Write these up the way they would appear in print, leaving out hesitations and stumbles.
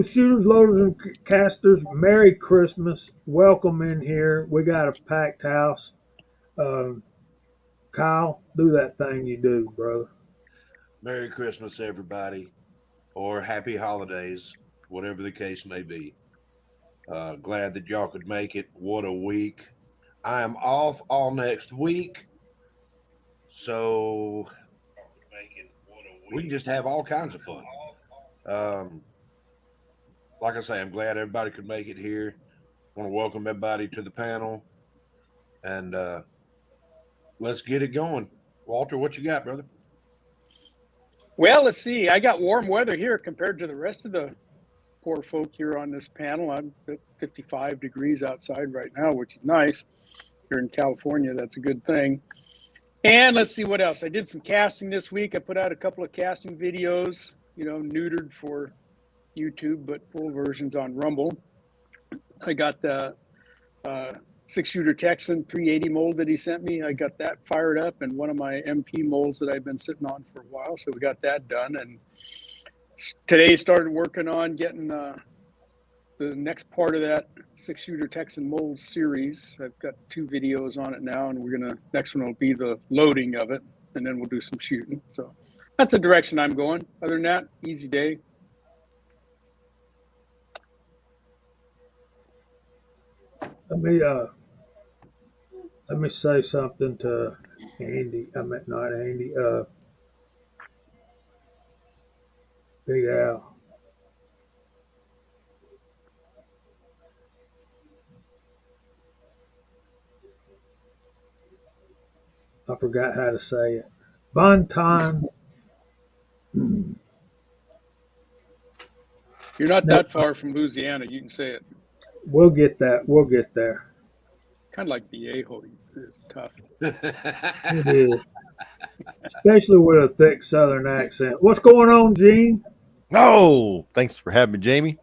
Shooters, loaders, and casters, Merry Christmas. Welcome in here. We got a packed house. Um, Kyle, do that thing you do, brother. Merry Christmas, everybody, or Happy Holidays, whatever the case may be. Glad that y'all could make it. What a week. I am off all next week, so we can just have all kinds of fun. Um, like I say, I'm glad everybody could make it here. Want to welcome everybody to the panel, and let's get it going. Walter, what you got, brother? Well, let's see. I got warm weather here compared to the rest of the poor folk here on this panel. I'm at 55 degrees outside right now, which is nice. Here in California, that's a good thing. And let's see what else. I did some casting this week. I put out a couple of casting videos, neutered for YouTube, but full versions on Rumble. I got the six-shooter Texan 380 mold that he sent me. I got that fired up, and one of my MP molds that I've been sitting on for a while. So we got that done, and today started working on getting the next part of that six-shooter Texan mold series. I've got 2 videos on it now, and next one will be the loading of it, and then we'll do some shooting. So that's the direction I'm going. Other than that, easy day. Let me say something to Andy. I meant not Andy. Big Al. I forgot how to say it. Bonton. You're not that far from Louisiana. You can say it. We'll get that. We'll get there. Kind of like Viejo. It's tough. It is. Especially with a thick Southern accent. What's going on, Gene? Oh, thanks for having me, Jamie.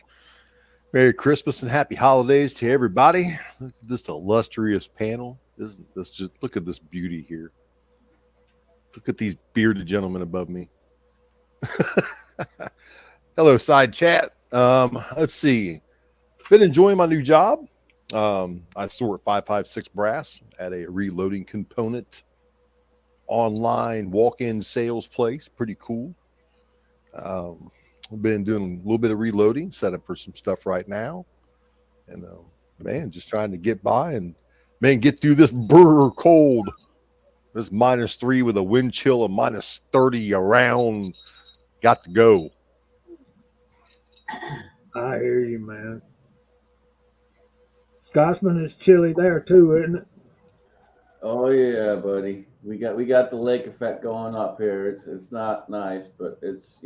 Merry Christmas and happy holidays to everybody. Look at this illustrious panel. This just look at this beauty here. Look at these bearded gentlemen above me. Hello, side chat. Let's see. Been enjoying my new job. I sort 556 brass at a reloading component online walk-in sales place. Pretty cool. I've been doing a little bit of reloading, set up for some stuff right now, and man, just trying to get by and get through this brr cold. This -3 with a wind chill of -30 around. Got to go. I hear you, man. Scotsman is chilly there too, isn't it? Oh yeah, buddy. We got the lake effect going up here. It's not nice, but it's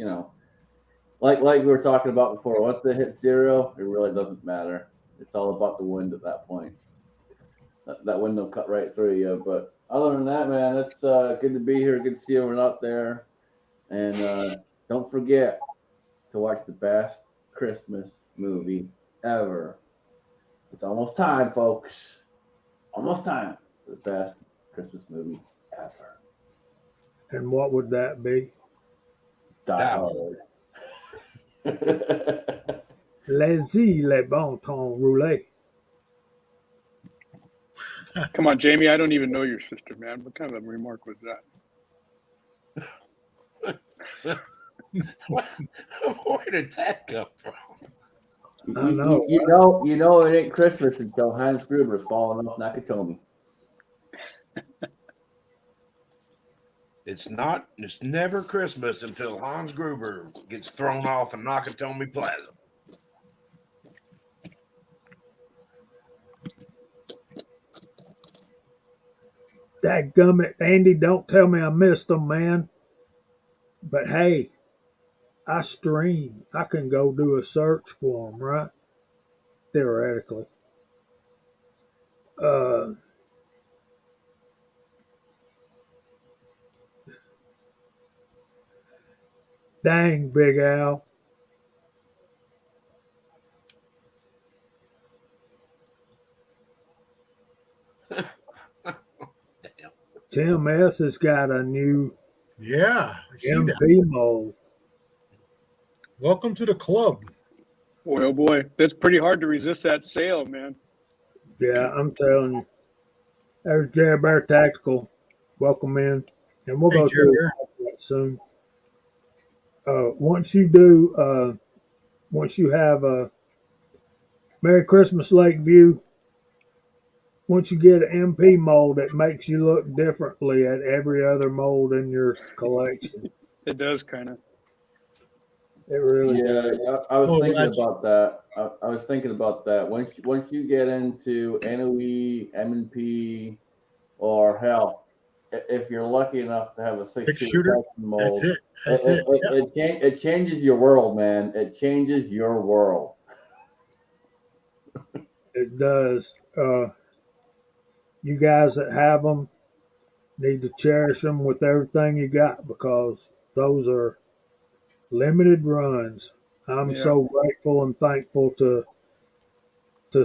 like we were talking about before. Once they hit 0, it really doesn't matter. It's all about the wind at that point. That wind will cut right through you. But other than that, man, it's good to be here. Good to see everyone out there. And don't forget to watch the best Christmas movie ever. It's almost time, folks. Almost time for the best Christmas movie ever. And what would that be? Die Hard. Les-y, les bon temps roulés. Come on, Jamie. I don't even know your sister, man. What kind of a remark was that? Where did that come from? I know. You know it ain't Christmas until Hans Gruber's falling off Nakatomi. It's not. It's never Christmas until Hans Gruber gets thrown off in Nakatomi Plaza. Dadgummit, Andy, don't tell me I missed them, man. But hey, I stream. I can go do a search for them, right? Theoretically. Uh, Dang, Big Al. Tim S. has got a new Yeah, I see that. MP mold. Welcome to the club. Boy, oh boy, that's pretty hard to resist that sale, man. Yeah, I'm telling you. There's Jerry Bear Tactical. Welcome in. And we'll Hey, go Jerry. through that soon. Once you do, once you have a Merry Christmas Lakeview, once you get an MP mold, it makes you look differently at every other mold in your collection. It does kind of. It really Yeah, does. I was Oh, thinking that's about that. I was thinking about that. Once you get into NOE, M&P, or hell, if you're lucky enough to have a six six-shooter shooter. Texan That's mold, it. That's it. Yeah. it changes your world, man. It changes your world. It does. You guys that have them need to cherish them with everything you got because those are limited runs. I'm Yeah. so grateful and thankful to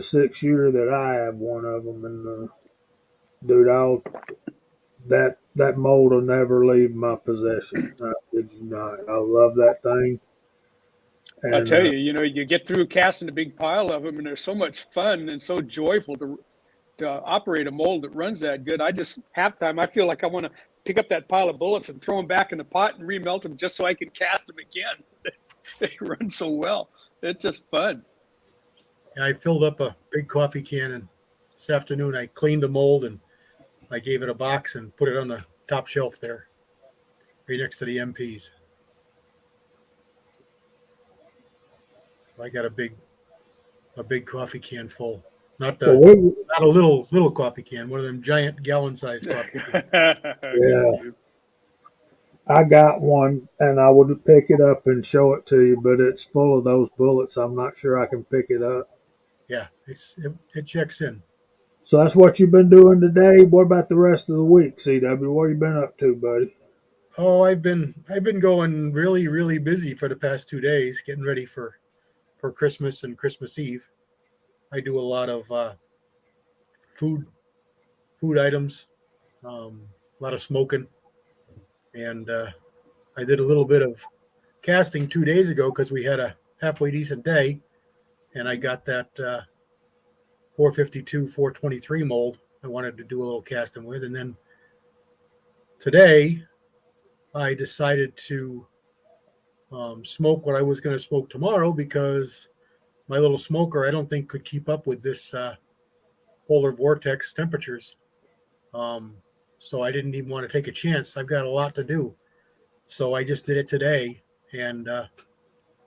six shooter that I have one of them, and dude, that mold will never leave my possession. I kid you not. I love that thing, I'll and tell you, you get through casting a big pile of them, and they're so much fun and so joyful to operate a mold that runs that good. I just halftime, I feel like I want to pick up that pile of bullets and throw them back in the pot and remelt them just so I can cast them again. They run so well. It's just fun. I filled up a big coffee can, and this afternoon I cleaned the mold and I gave it a box and put it on the top shelf there, right next to the MPs. I got a big coffee can full. Not well, the we, not a little coffee can, one of them giant gallon sized coffee cans. yeah, I got one, and I would pick it up and show it to you, but it's full of those bullets. I'm not sure I can pick it up. Yeah, it checks in. So that's what you've been doing today. What about the rest of the week, CW? What have you been up to, buddy? Oh, I've been going really busy for the past 2 days, getting ready for Christmas and Christmas Eve. I do a lot of food food items, a lot of smoking, and I did a little bit of casting 2 days ago because we had a halfway decent day, and I got that 452 423 mold I wanted to do a little casting with, and then today I decided to smoke what I was going to smoke tomorrow because my little smoker I don't think could keep up with this polar vortex temperatures. Um, so I didn't even want to take a chance. I've got a lot to do, so I just did it today, and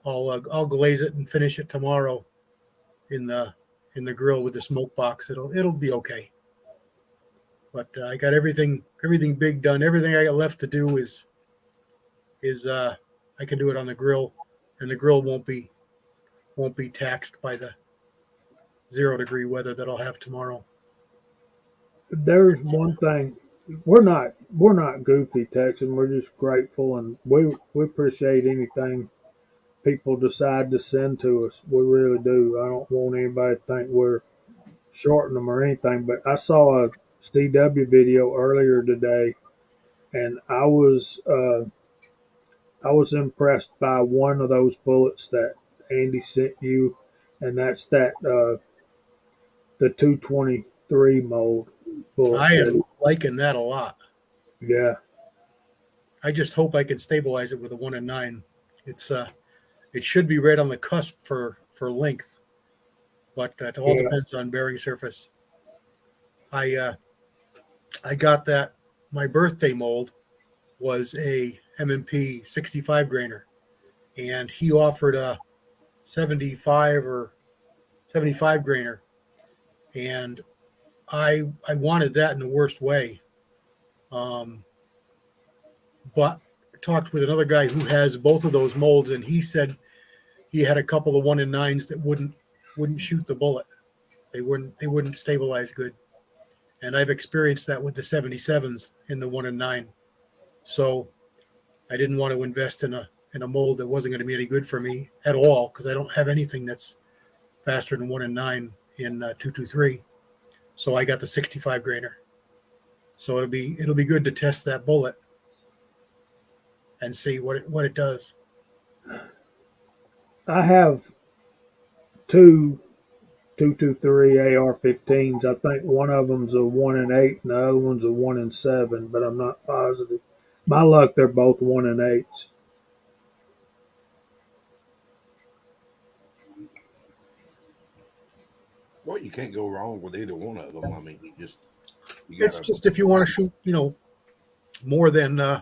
I'll glaze it and finish it tomorrow in the grill with the smoke box. It'll be okay. But I got everything big done. Everything I got left to do is I can do it on the grill, and the grill won't be taxed by the 0 degree weather that I'll have tomorrow. There's one thing. We're not goofy Texan. We're just grateful, and we appreciate anything people decide to send to us. We really do. I don't want anybody to think we're shorting them or anything. But I saw a CW video earlier today, and I was impressed by one of those bullets that Andy sent you, and that's the 223 mold bullet. I am liking that a lot. Yeah, I just hope I can stabilize it with a 1-9. It should be right on the cusp for length, but it all yeah. depends on bearing surface. I got that. My birthday mold was a M&P 65 grainer, and he offered a 75 or 75 grainer, and I wanted that in the worst way. Um, but I talked with another guy who has both of those molds, and he said he had a couple of 1-9s that wouldn't shoot the bullet. They wouldn't stabilize good. And I've experienced that with the 77s in the 1-9. So I didn't want to invest in a mold that wasn't going to be any good for me at all because I don't have anything that's faster than 1-9 in 223. So I got the 65 grainer. So it'll be good to test that bullet and see what it does. I have two 223 AR-15s. I think one of them's a 1-8 and the other one's a 1-7, but I'm not positive. My luck, they're both 1-8s. Well, you can't go wrong with either one of them. I mean, It's just if you want to shoot, more than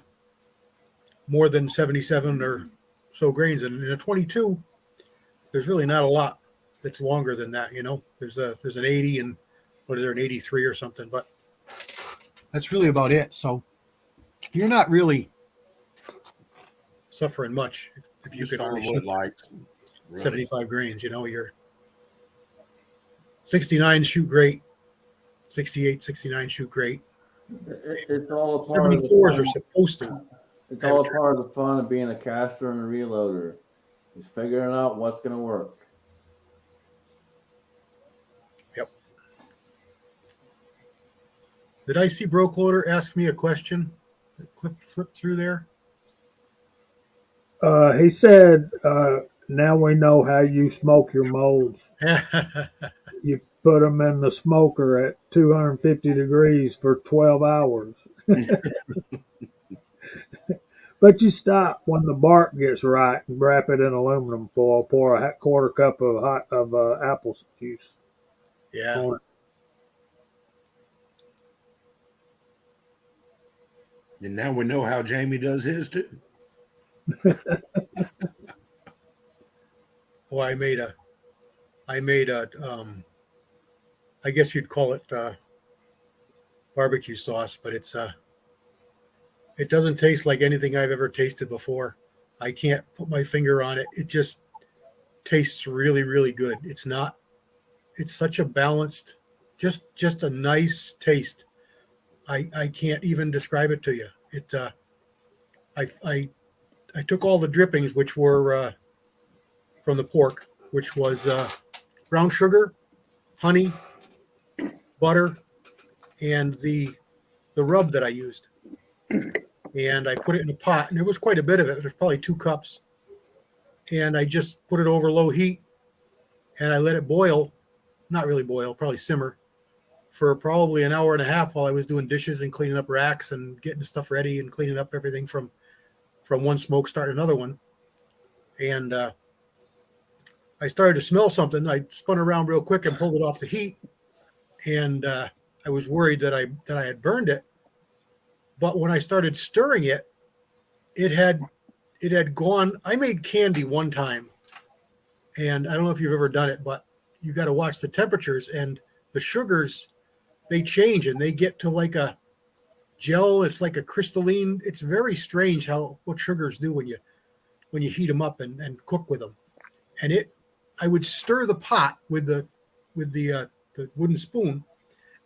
77 or so grains, and in a 22, there's really not a lot that's longer than that. There's an 80 and what is there, an 83 or something, but that's really about it. So you're not really suffering much if you could only shoot 75 grains. You're 69 shoot great, 68, 69 shoot great. It's all a part 74s are supposed to. It's all a part of the fun of being a caster and a reloader. Is figuring out what's going to work. Yep. Did I see Broke Loader ask me a question? Flip through there. He said, now we know how you smoke your molds. You put them in the smoker at 250 degrees for 12 hours. But you stop when the bark gets right and wrap it in aluminum foil. Pour a quarter cup of apple juice. Yeah. On it. And now we know how Jamie does his too. Well, I made a I guess you'd call it barbecue sauce, but it doesn't taste like anything I've ever tasted before. I can't put my finger on it. It just tastes really, really good. It's such a balanced, just a nice taste. I can't even describe it to you. I took all the drippings, which were from the pork, which was brown sugar, honey, butter, and the rub that I used. And I put it in a pot, and there was quite a bit of it. There's probably 2 cups. And I just put it over low heat, and I let it boil, not really boil, probably simmer, for probably an hour and a half while I was doing dishes and cleaning up racks and getting stuff ready and cleaning up everything from one smoke, start another one. And I started to smell something. I spun around real quick and pulled it off the heat, and I was worried that I had burned it. But when I started stirring it, it had gone. I made candy one time, and I don't know if you've ever done it, but you got to watch the temperatures and the sugars. They change and they get to like a gel. It's like a crystalline. It's very strange what sugars do when you heat them up and cook with them. And I would stir the pot with the wooden spoon,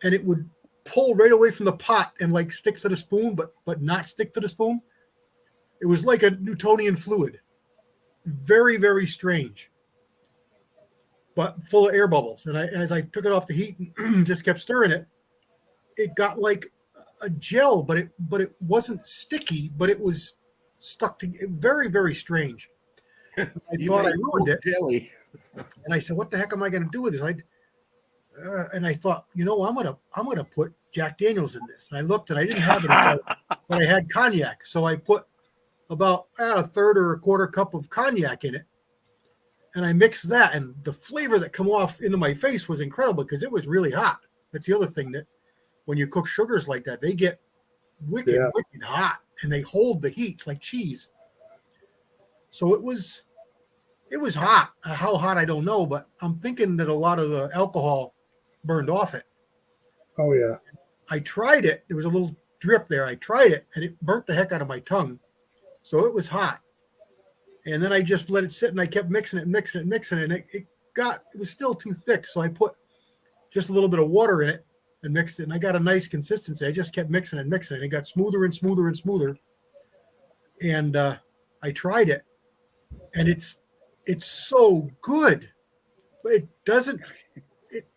and it would pull right away from the pot and like stick to the spoon, but not stick to the spoon. It was like a Newtonian fluid. Very, very strange, but full of air bubbles. And as I took it off the heat and just kept stirring it, it got like a gel, but it wasn't sticky, but it was stuck to very, very strange. I thought I ruined it. Jelly. And I said, what the heck am I going to do with this? And I thought, I'm gonna put Jack Daniels in this. And I looked, and I didn't have it, but I had cognac. So I put about a third or a quarter cup of cognac in it, and I mixed that. And the flavor that come off into my face was incredible because it was really hot. That's the other thing, that when you cook sugars like that, they get wicked hot, and they hold the heat like cheese. So it was hot. How hot, I don't know, but I'm thinking that a lot of the alcohol burned off it. Oh, yeah. I tried it. There was a little drip there. I tried it, and it burnt the heck out of my tongue. So it was hot. And then I just let it sit, and I kept mixing it, and it was still too thick. So I put just a little bit of water in it and mixed it, and I got a nice consistency. I just kept mixing it. It got smoother and smoother and smoother. And I tried it, and it's so good. But it doesn't.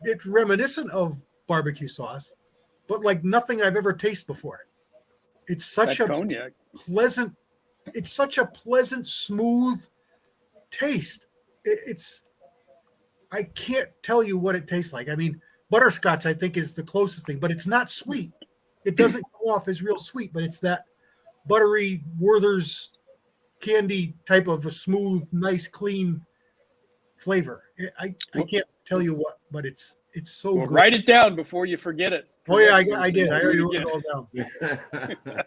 It's reminiscent of barbecue sauce, but like nothing I've ever tasted before. It's such a cognac. pleasant. It's such a pleasant, smooth taste. I can't tell you what it tastes like. I mean, butterscotch I think is the closest thing, but it's not sweet. It doesn't go off as real sweet, but it's that buttery Werther's candy type of a smooth, nice, clean flavor. I can't tell you what, but it's so Well, good. write it down before you forget it. Oh yeah, Next I did. Thursday. I already wrote Again. it all down.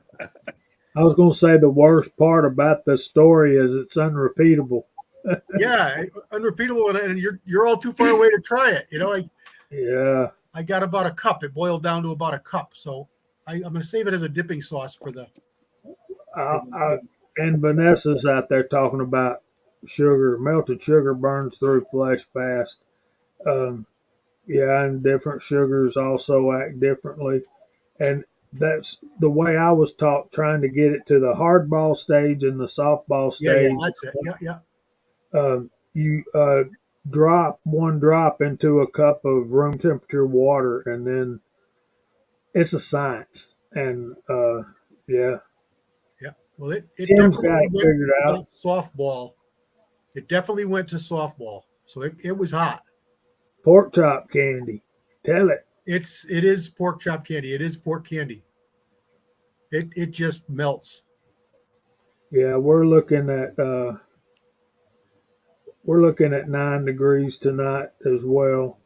I was going to say the worst part about the story is it's unrepeatable. Yeah, unrepeatable, and you're all too far away to try it. Yeah. I got about a cup. It boiled down to about a cup, so I'm going to save it as a dipping sauce for the. And Vanessa's out there talking about sugar. Melted sugar burns through flesh fast. Um, yeah, and different sugars also act differently. And that's the way I was taught, trying to get it to the hardball stage and the softball Yeah, stage. that's it. Yeah. You drop one drop into a cup of room temperature water, and then it's a science. And yeah, Yeah. Well, it Tim's got definitely it went figured out. softball. It definitely went to softball. So it was hot. Pork chop candy. Tell it. It is pork chop candy. It is pork candy. It just melts. Yeah, we're looking at 9 degrees tonight as well,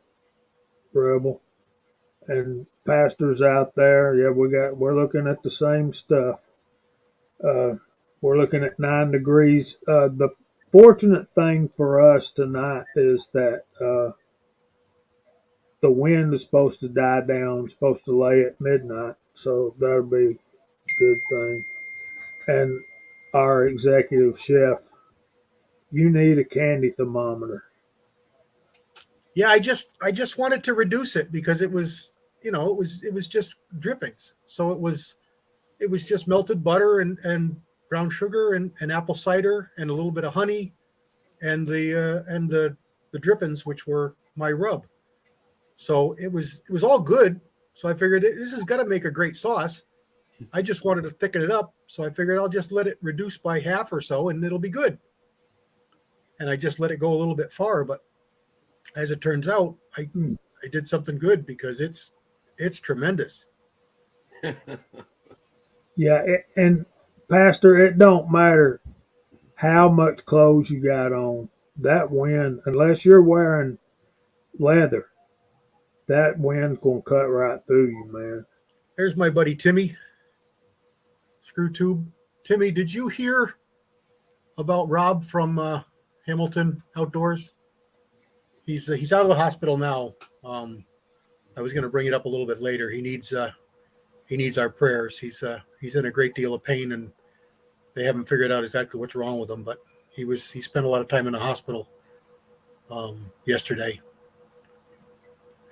Rebel. And pastors out there, yeah, we're looking at the same stuff. Uh, we're looking at 9 degrees. The fortunate thing for us tonight is that the wind is supposed to die down, supposed to lay at midnight, so that'll be a good thing. And our executive chef, you need a candy thermometer. Yeah, I just wanted to reduce it because it was it was just drippings. So it was just melted butter and brown sugar and apple cider and a little bit of honey and the drippings, which were my rub. So it was all good. So I figured this has got to make a great sauce. I just wanted to thicken it up, so I figured I'll just let it reduce by half or so, and it'll be good. And I just let it go a little bit far, but as it turns out, I did something good because it's tremendous. Yeah, and Pastor, it don't matter how much clothes you got on. That wind, unless you're wearing leather, that wind's gonna cut right through you, man. Here's my buddy Timmy, Screw Tube. Timmy, did you hear about Rob from Hamilton Outdoors? He's out of the hospital now. I was going to bring it up a little bit later. He needs our prayers. He's in a great deal of pain, and they haven't figured out exactly what's wrong with him. But he spent a lot of time in the hospital yesterday,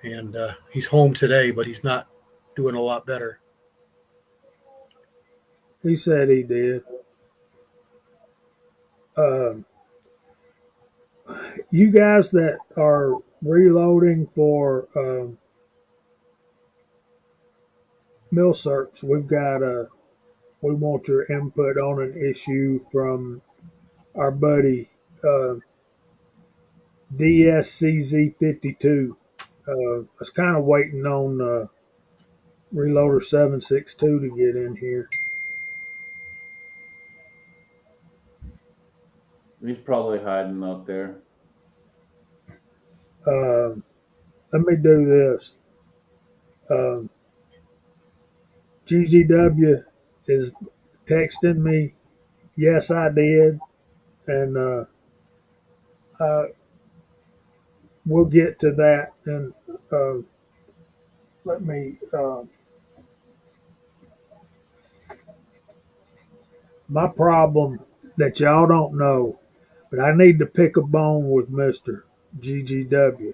and he's home today, but he's not doing a lot better. He said he did. You guys that are reloading for mill search, we want your input on an issue from our buddy DSCZ52. I was kind of waiting on Reloader 762 to get in here. He's probably hiding out there. Let me do this. GGW is texting me. Yes, I did, and we'll get to that. And let me. My problem that y'all don't know, but I need to pick a bone with Mister GGW.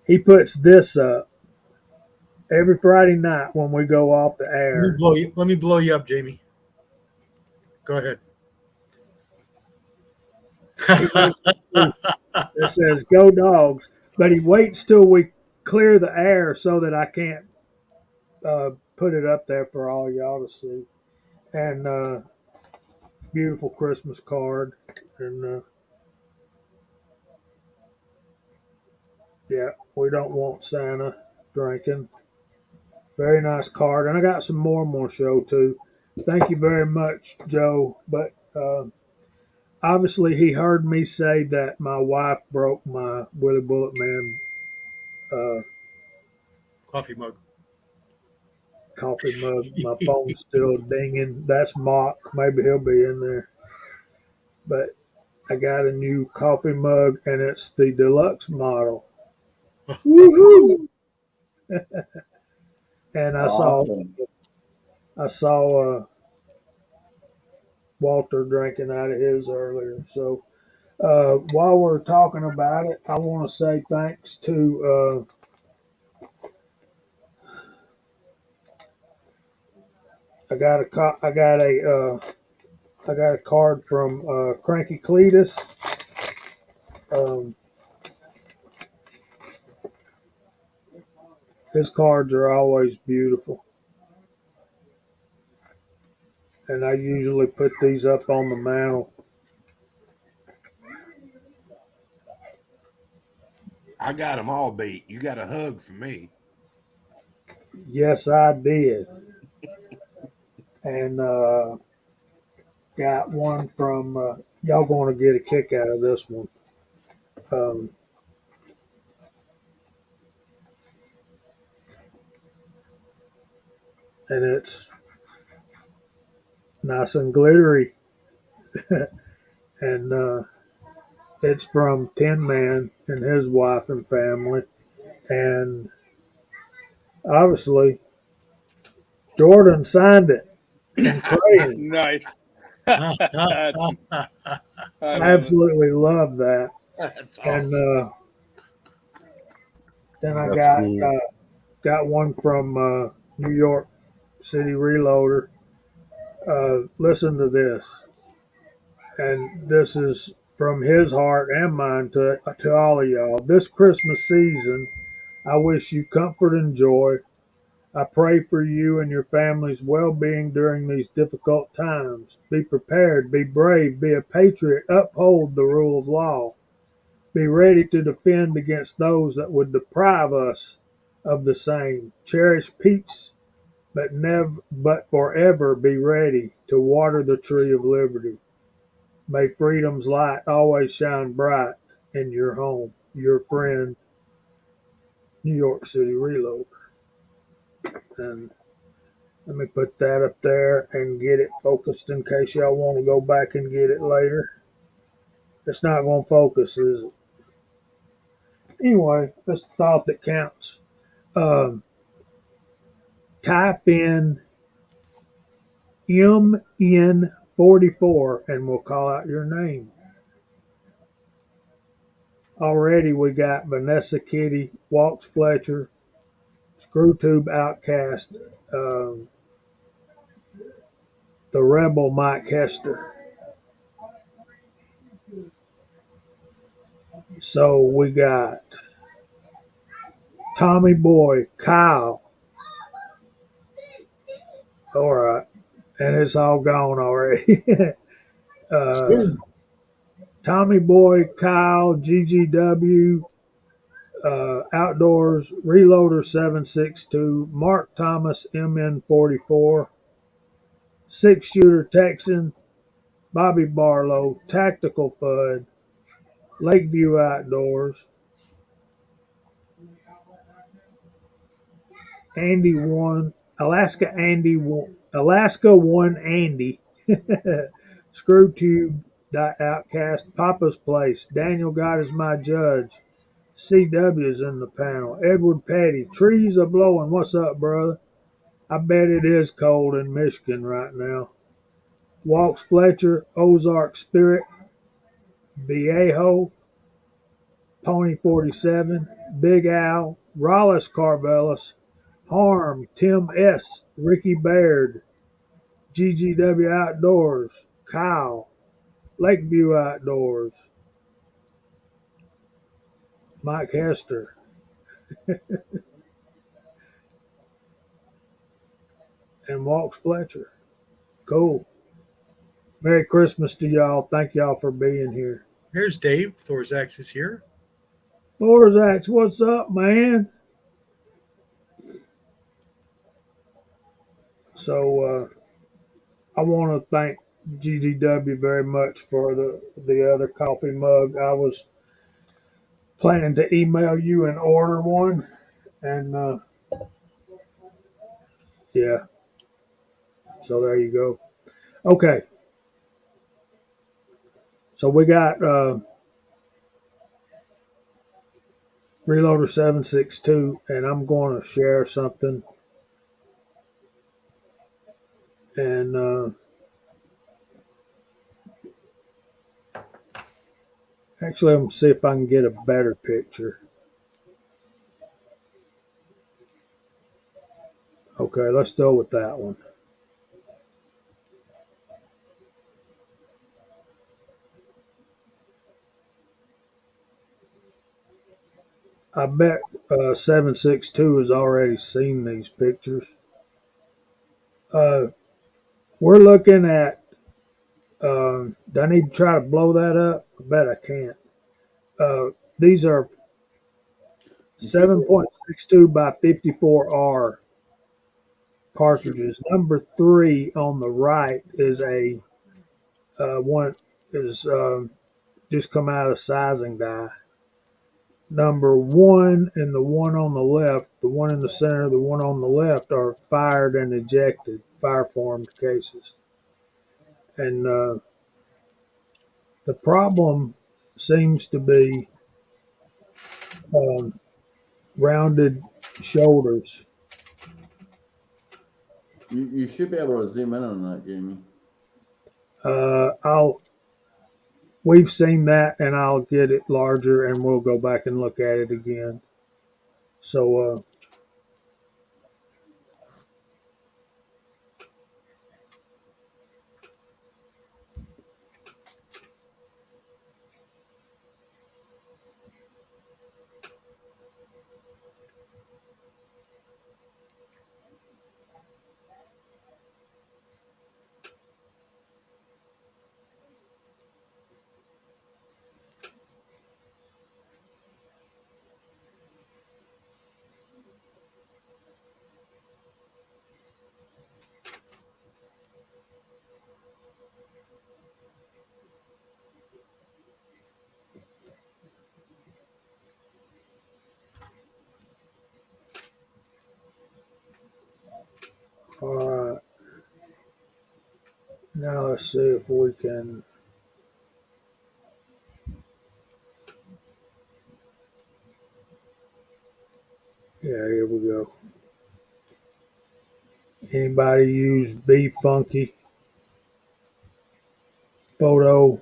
He puts this up every Friday night when we go off the air. Let me blow you up, Jamie. Go ahead. It says "Go Dogs," but he waits till we clear the air so that I can't put it up there for all y'all to see. And beautiful Christmas card, and Yeah, we don't want Santa drinking. Very nice card, and I got some more I'm gonna show too. Thank you very much, Joe. But obviously, he heard me say that my wife broke my Willie Bullet Man uh, Coffee mug. coffee mug. My phone's still dinging. That's Mock. Maybe he'll be in there. But I got a new coffee mug, and it's the deluxe model. Woohoo! And Awesome. I saw Walter drinking out of his earlier. So while we're talking about it, I want to say thanks to I got a card from Cranky Cletus. Um, his cards are always beautiful, and I usually put these up on the mantle. I got them all beat. You got a hug for me. Yes, I did, and got one from y'all. Going to get a kick out of this one. Um, and it's nice and glittery, and it's from Tin Man and his wife and family, and obviously Jordan signed it and Craig. Nice. Ah, ah, That's, ah, ah, ah. I I love it. absolutely love that. That's And awesome. then I That's cool. got one from New York City Reloader. Listen to this, and this is from his heart and mine to all of y'all. This Christmas season, I wish you comfort and joy. I pray for you and your family's well-being during these difficult times. Be prepared, be brave, be a patriot, uphold the rule of law. Be ready to defend against those that would deprive us of the same. Cherish peace, but forever be ready to water the tree of liberty. May freedom's light always shine bright in your home. Your friend, New York City Reload. And let me put that up there and get it focused in case y'all want to go back and get it later. It's not going to focus, is it? Anyway, that's the thought that counts. Um, Type in MN44 and we'll call out your name. Already we got Vanessa Kitty, Walks Fletcher, Screwtube Outcast, um, the Rebel Mike Hester. So we got Tommy Boy, Kyle. All right. And it's all gone already. Boom. Tommy Boy, Kyle, GGW, Outdoors, Reloader 762, Mark Thomas, MN44, Six Shooter Texan, Bobby Barlow, Tactical Fud, Lakeview Outdoors, Andy One, Alaska One Andy, Screwtube Outcast, Papa's Place, Daniel God is my judge, CW's in the panel, Edward Petty, Trees are blowing. What's up, brother? I bet it is cold in Michigan right now. Walks Fletcher, Ozark Spirit, Viejo, Pony 47, Big Al, Rollis Carvelis, Harm, Tim S., Ricky Baird, GGW Outdoors, Kyle, Lakeview Outdoors, Mike Hester, and Walks Fletcher. Cool. Merry Christmas to y'all. Thank y'all for being here. Here's Dave. Thorzax is here. Borzax, what's up, man? So I want to thank GDW very much for the other coffee mug. I was planning to email you and order one, and yeah, so there you go. Okay, so we got Reloader 762, and I'm going to share something, and actually, I'm going to see if I can get a better picture. Okay, let's go with that one. I bet 762 has already seen these pictures. Uh, we're looking at. Do I need to try to blow that up? I bet I can't. These are 7.62 by 54R cartridges. Number three on the right is a one is just come out of sizing die. Number one and the one on the left, the one in the center, the one on the left are fired and ejected, fire formed cases. And the problem seems to be um, rounded shoulders. You should be able to zoom in on that, Jamie. I'll We've seen that, and I'll get it larger, and we'll go back and look at it again. So all right, now let's see if we can. Yeah, here we go. Anybody use Be Funky photo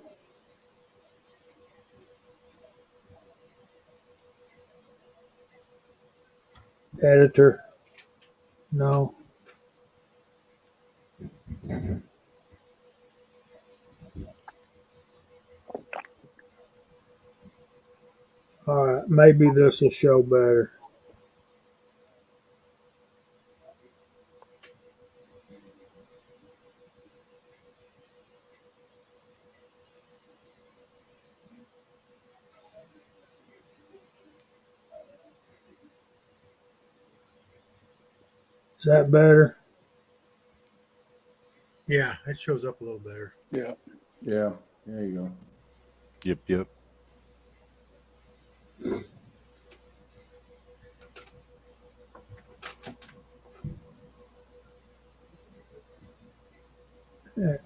editor? No. All right, maybe this will show better. Is that better? Yeah, that shows up a little better. Yeah. Yeah, there you go. Yep, yep. Yeah.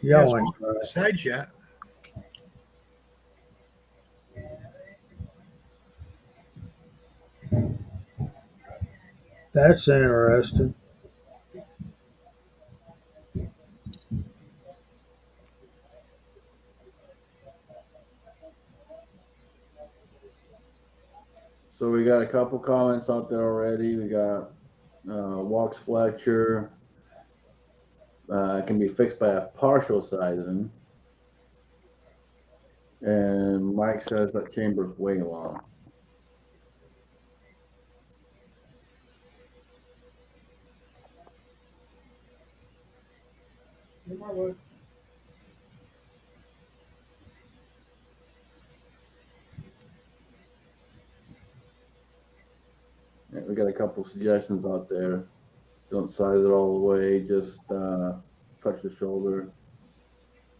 Yes, Y'all ain't right. side shot. That's interesting. So we got a couple comments out there already. We got Walks Fletcher. Can be fixed by a partial sizing. And Mike says that chamber's way long. couple suggestions out there. Don't size it all the way. Just touch the shoulder.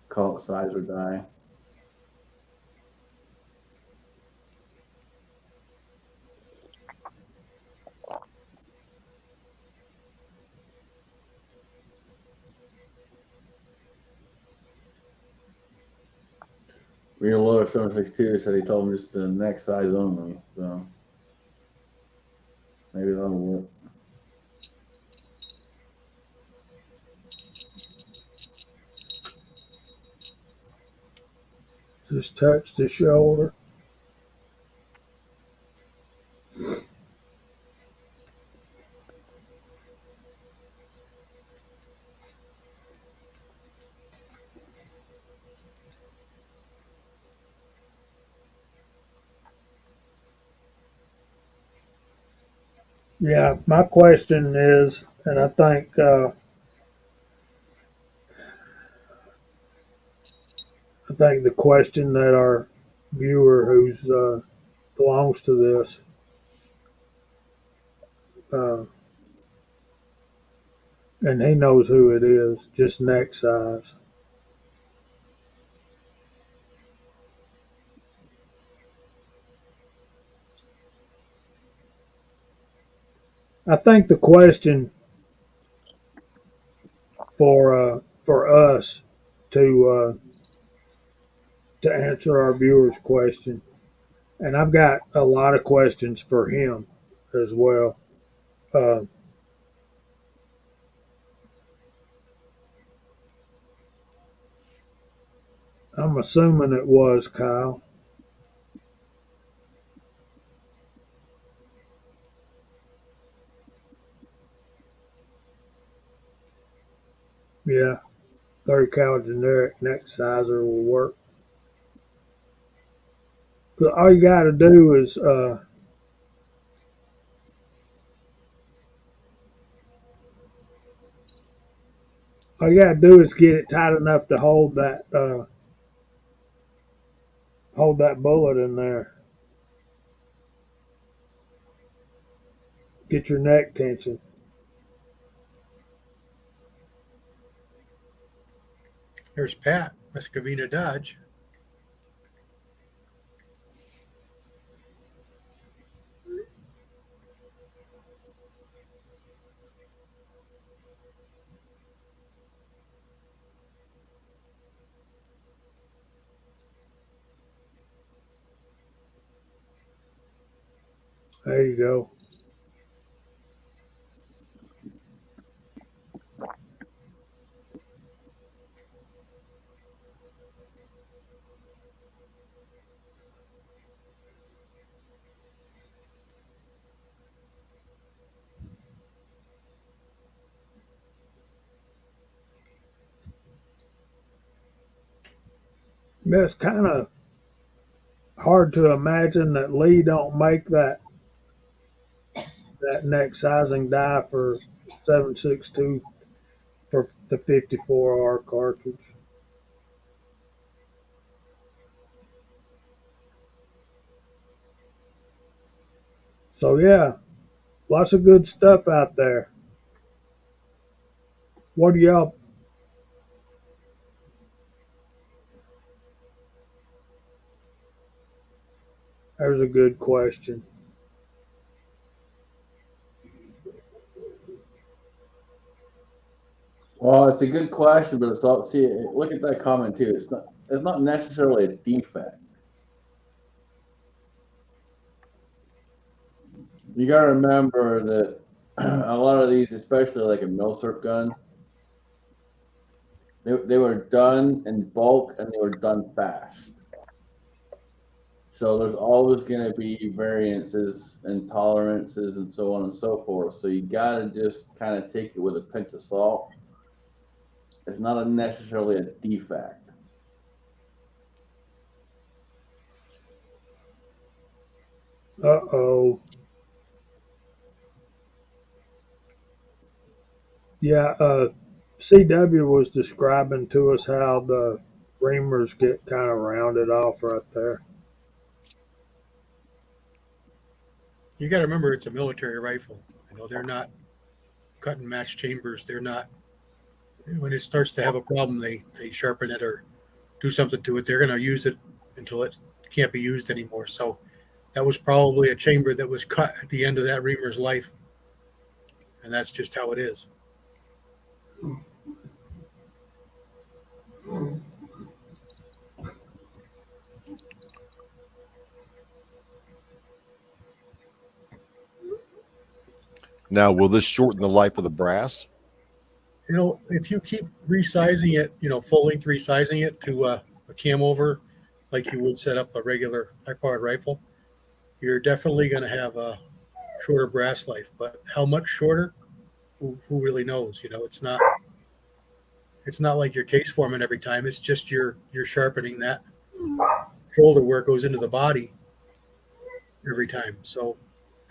Call it size or die. Real Lower 762 said he told him just the neck size only. So maybe that'll work. Just touch the shoulder. Yeah, my question is, and I think the question that our viewer who's belongs to this, uh, and he knows who it is, just neck size. I think the question for us to answer our viewers' question, and I've got a lot of questions for him as well. Uh, I'm assuming it was Kyle. Yeah, 30 cal generic neck sizer will work. But all you got to do is get it tight enough to hold that bullet in there. Get your neck tension. There's Pat, Escovina Dodge. There you go. Yeah, it's kind of hard to imagine that Lee don't make that neck sizing die for 7.62 for the 54R cartridge. So yeah, lots of good stuff out there. What do y'all? There's a good question. Well, it's a good question, but it's all see. Look at that comment too. It's not necessarily a defect. You got to remember that a lot of these, especially like a milsurp gun, they were done in bulk and they were done fast. So there's always going to be variances and tolerances and so on and so forth. So you got to just kind of take it with a pinch of salt. It's not necessarily a defect. Uh-oh. Yeah, CW was describing to us how the reamers get kind of rounded off right there. You got to remember it's a military rifle. They're not cut and match chambers. They're not. When it starts to have a problem, they sharpen it or do something to it. They're going to use it until it can't be used anymore. So that was probably a chamber that was cut at the end of that reamer's life, and that's just how it is. Now, will this shorten the life of the brass? If you keep resizing it, full length resizing it to a cam over, like you would set up a regular high-powered rifle, you're definitely going to have a shorter brass life. But how much shorter? Who really knows? It's not like your case forming every time. It's just you're sharpening that shoulder where it goes into the body every time. So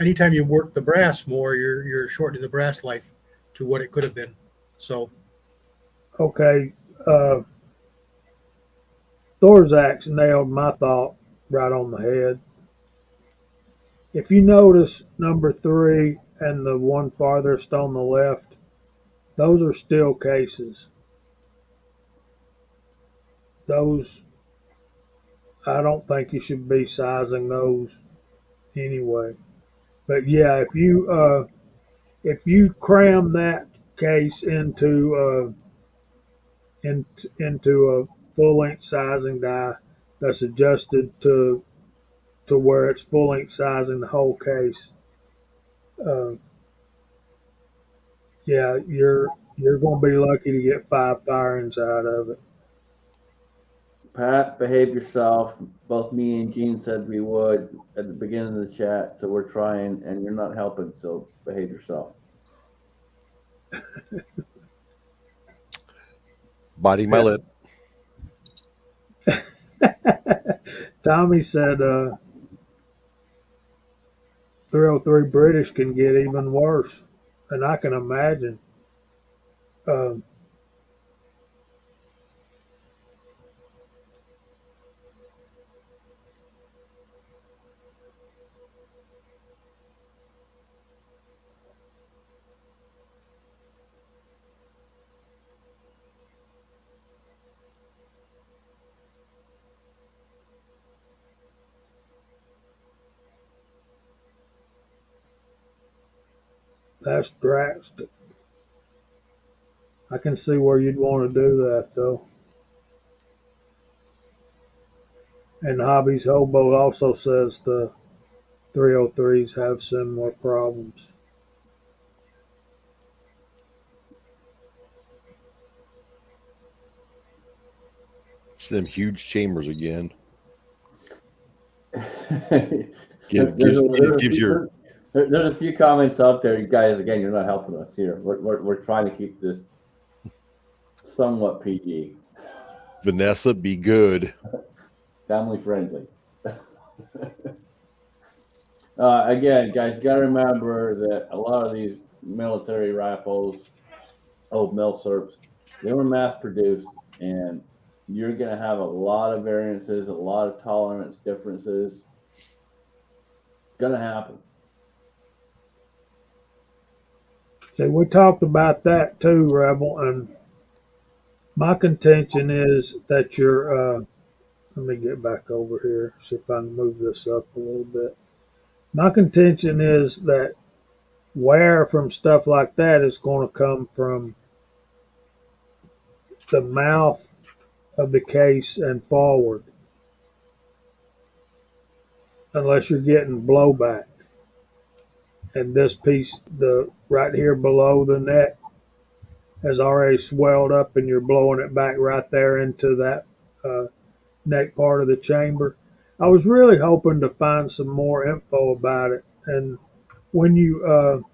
anytime you work the brass more, you're shortening the brass life to what it could have been. So Okay, Thorzak's nailed my thought right on the head. If you notice number 3 and the one farthest on the left, those are steel cases. Those, I don't think you should be sizing those anyway. But yeah, if you cram that case into a full length sizing die that's adjusted to where it's full length sizing the whole case, uh, yeah, you're going to be lucky to get 5 firings out of it. Pat, behave yourself. Both me and Gene said we would at the beginning of the chat, so we're trying, and you're not helping. So behave yourself. Biting my lip. Tommy said 303 British can get even worse, and I can imagine. Um, that's drastic. I can see where you'd want to do that though. And Hobby's Hobo also says the 303s have similar problems. It's them huge chambers again. There's a few comments out there, you guys. Again, you're not helping us here. We're trying to keep this somewhat PG. Vanessa, be good. Family friendly. Again, guys, you got to remember that a lot of these military rifles, old milsurps, they were mass produced, and you're going to have a lot of variances, a lot of tolerance differences. Going to happen. See, we talked about that too, Rebel, and my contention is that you're. Let me get back over here, see if I can move this up a little bit. My contention is that wear from stuff like that is going to come from the mouth of the case and forward, unless you're getting blowback. And this piece, the right here below the neck, has already swelled up, and you're blowing it back right there into that neck part of the chamber. I was really hoping to find some more info about it, and when you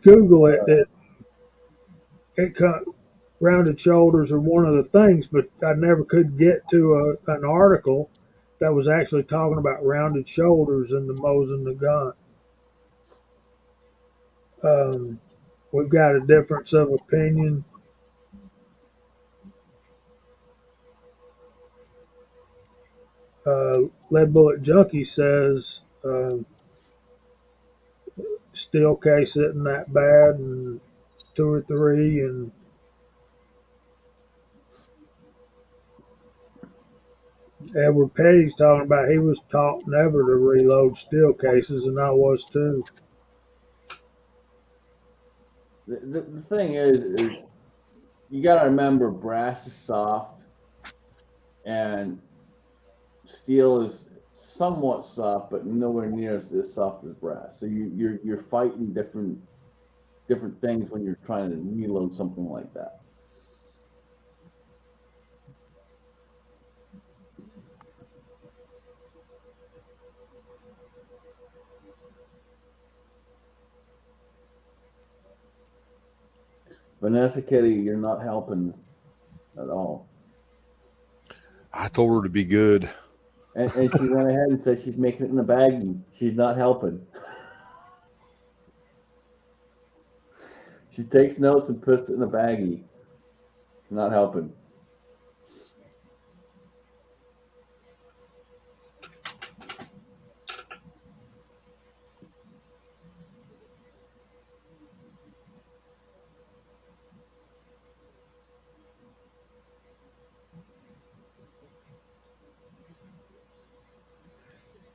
Google it, rounded shoulders are one of the things, but I never could get to an article that was actually talking about rounded shoulders in the Mosin Nagant. We've got a difference of opinion. Lead Bullet Junkie says steel case isn't that bad, and two or three, and Edward Petty's talking about he was taught never to reload steel cases, and I was too. The thing is you got to remember brass is soft and steel is somewhat soft, but nowhere near as soft as brass. So you're fighting different things when you're trying to reload something like that. Vanessa Kitty, you're not helping at all. I told her to be good. And she went ahead and said she's making it in a baggie. She's not helping. She takes notes and puts it in a baggie. Not helping.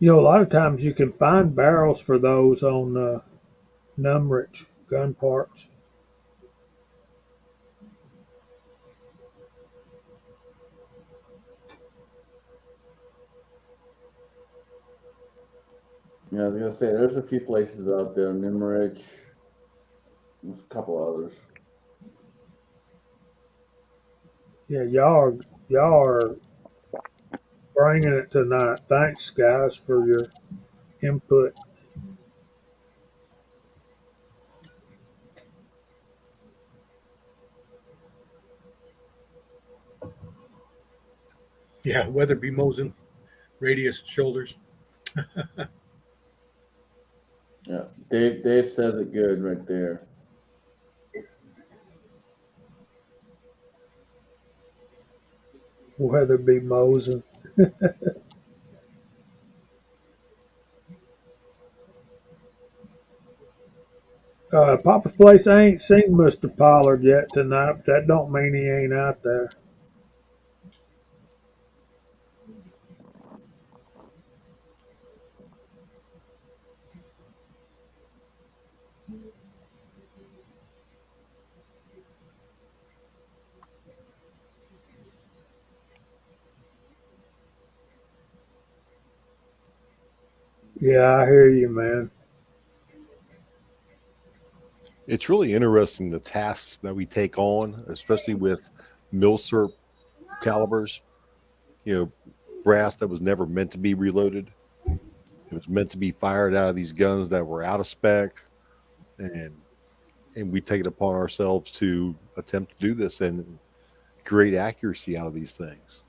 You know, a lot of times you can find barrels for those on Numrich gun parts. Yeah, I was gonna say there's a few places out there, Nimrich, there's a couple others. Yeah, y'all are bringing it tonight. Thanks, guys, for your input. Yeah, Weatherby Mosen, radius shoulders. Yeah, Dave says it good right there. Weatherby Mosen. Papa's Place, I ain't seen Mr. Pollard yet tonight, but that don't mean he ain't out there. Yeah, I hear you, man. It's really interesting the tasks that we take on, especially with milsurp calibers. You know, brass that was never meant to be reloaded. It was meant to be fired out of these guns that were out of spec, and we take it upon ourselves to attempt to do this and create accuracy out of these things.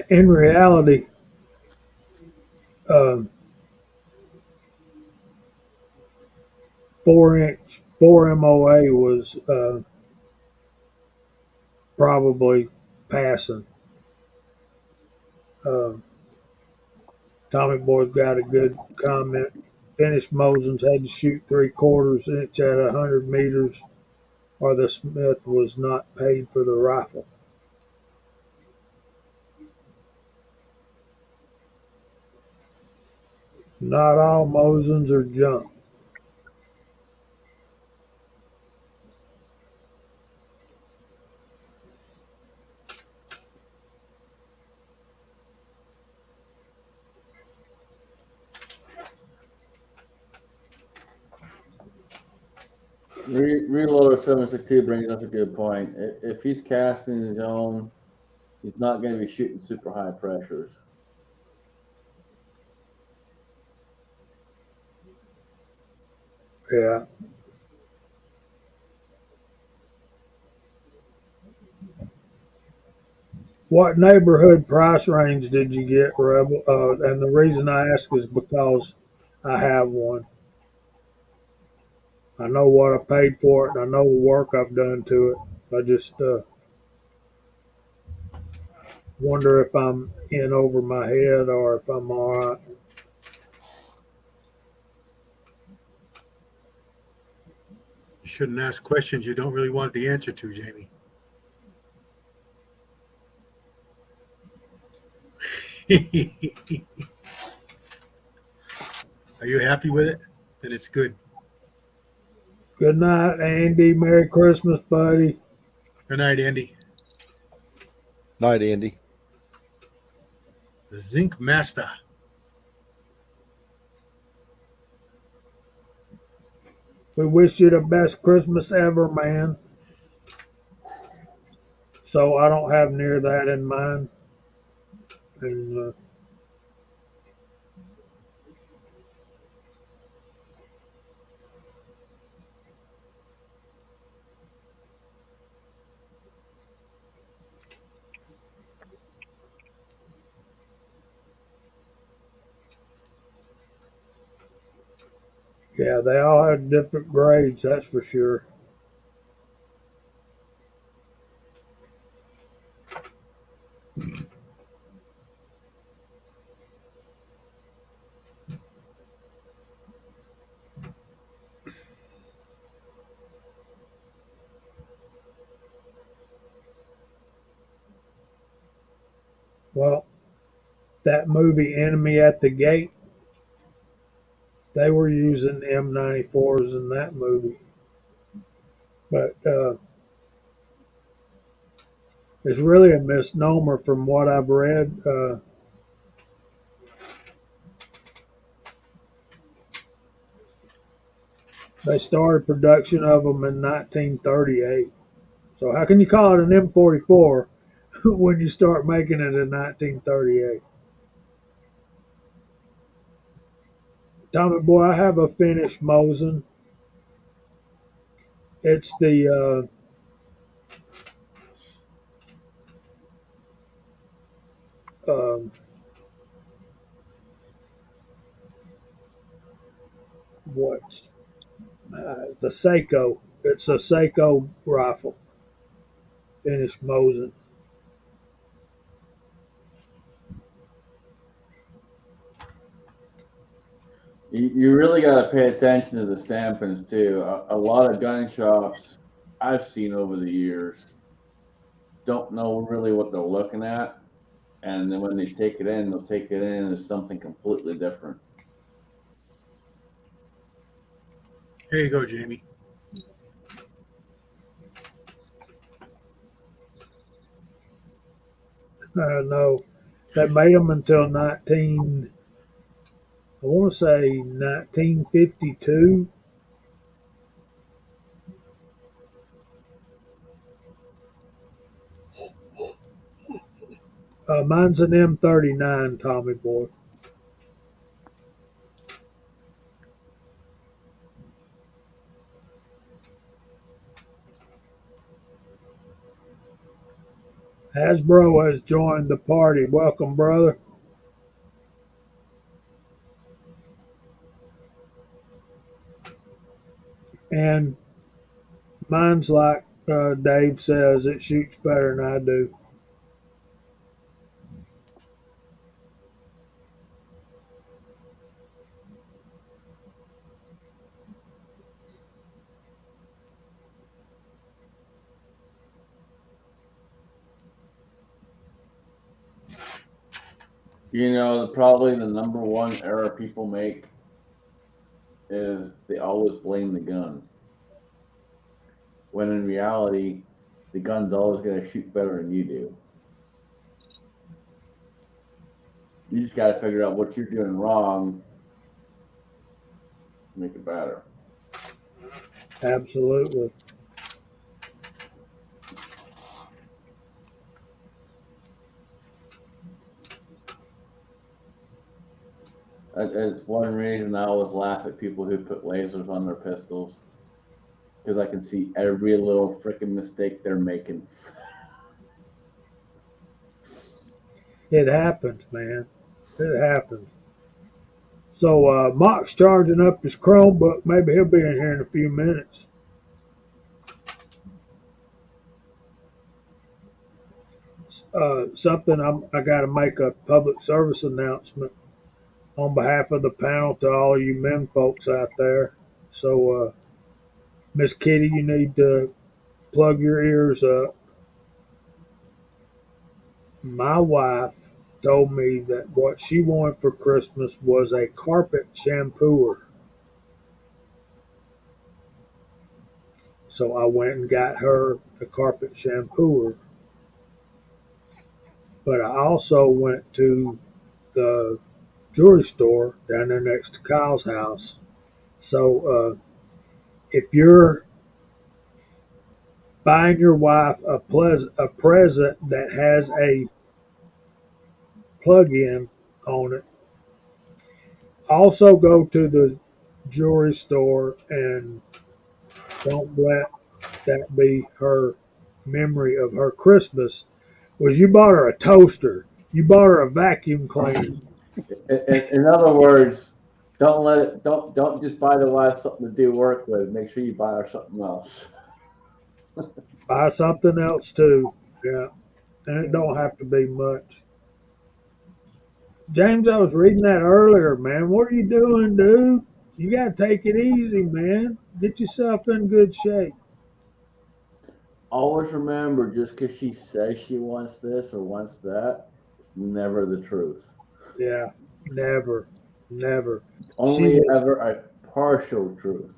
In reality, um, 4-inch 4 MOA was probably passing. Tommy Boy's got a good comment. Finished Mosens had to shoot 3/4 inch at 100 meters, or the Smith was not paid for the rifle. Not all Mosens are junk. Reloader 762 brings up a good point. If he's casting his own, he's not going to be shooting super high pressures. Yeah. What neighborhood price range did you get, Rebel? And the reason I ask is because I have one. I know what I paid for it, and I know the work I've done to it. I just Wonder if I'm in over my head or if I'm all right. You shouldn't ask questions you don't really want the answer to, Jamie. Are you happy with it? Then it's good. Good night, Andy. Merry Christmas, buddy. Good night, Andy. Night, Andy. The Zinc Master. We wish you the best Christmas ever, man. So I don't have near that in mind. And yeah, they all have different grades, that's for sure. Well, that movie Enemy at the Gate, they were using M94s in that movie. But it's really a misnomer from what I've read. They started production of them in 1938. So how can you call it an M44 when you start making it in 1938? Tommy boy, I have a finished Mosin. It's the um, what the Seiko. It's a Seiko rifle, finished Mosin. You really got to pay attention to the stampings too. A lot of gun shops I've seen over the years don't know really what they're looking at, and then when they take it in, they'll take it in as something completely different. Here you go, Jamie. No, they made them until 19. I want to say 1952. Mine's an M39, Tommy boy. Hasbro has joined the party. Welcome, brother. And mine's like Dave says, it shoots better than I do. You know, probably the number one error people make is they always blame the gun. When in reality, the gun's always going to shoot better than you do. You just got to figure out what you're doing wrong to make it better. Absolutely. It's one reason I always laugh at people who put lasers on their pistols, because I can see every little freaking mistake they're making. It happens, man. It happens. So Mock's charging up his Chromebook. Maybe he'll be in here in a few minutes. something I got to make a public service announcement on behalf of the panel to all you men folks out there. So, Miss Kitty, you need to plug your ears up. My wife told me that what she wanted for Christmas was a carpet shampooer. So I went and got her a carpet shampooer. But I also went to the jewelry store down there next to Kyle's house. So if you're buying your wife a present that has a plug-in on it, also go to the jewelry store and don't let that be her memory of her Christmas. Was you bought her a toaster? You bought her a vacuum cleaner. In other words, don't let it. Don't just buy the wife something to do work with. Make sure you buy her something else. Buy something else too. Yeah, and it don't have to be much. James, I was reading that earlier, man. What are you doing, dude? You gotta take it easy, man. Get yourself in good shape. Always remember, just because she says she wants this or wants that, it's never the truth. Yeah, never, never. It's She only was, ever a partial truth.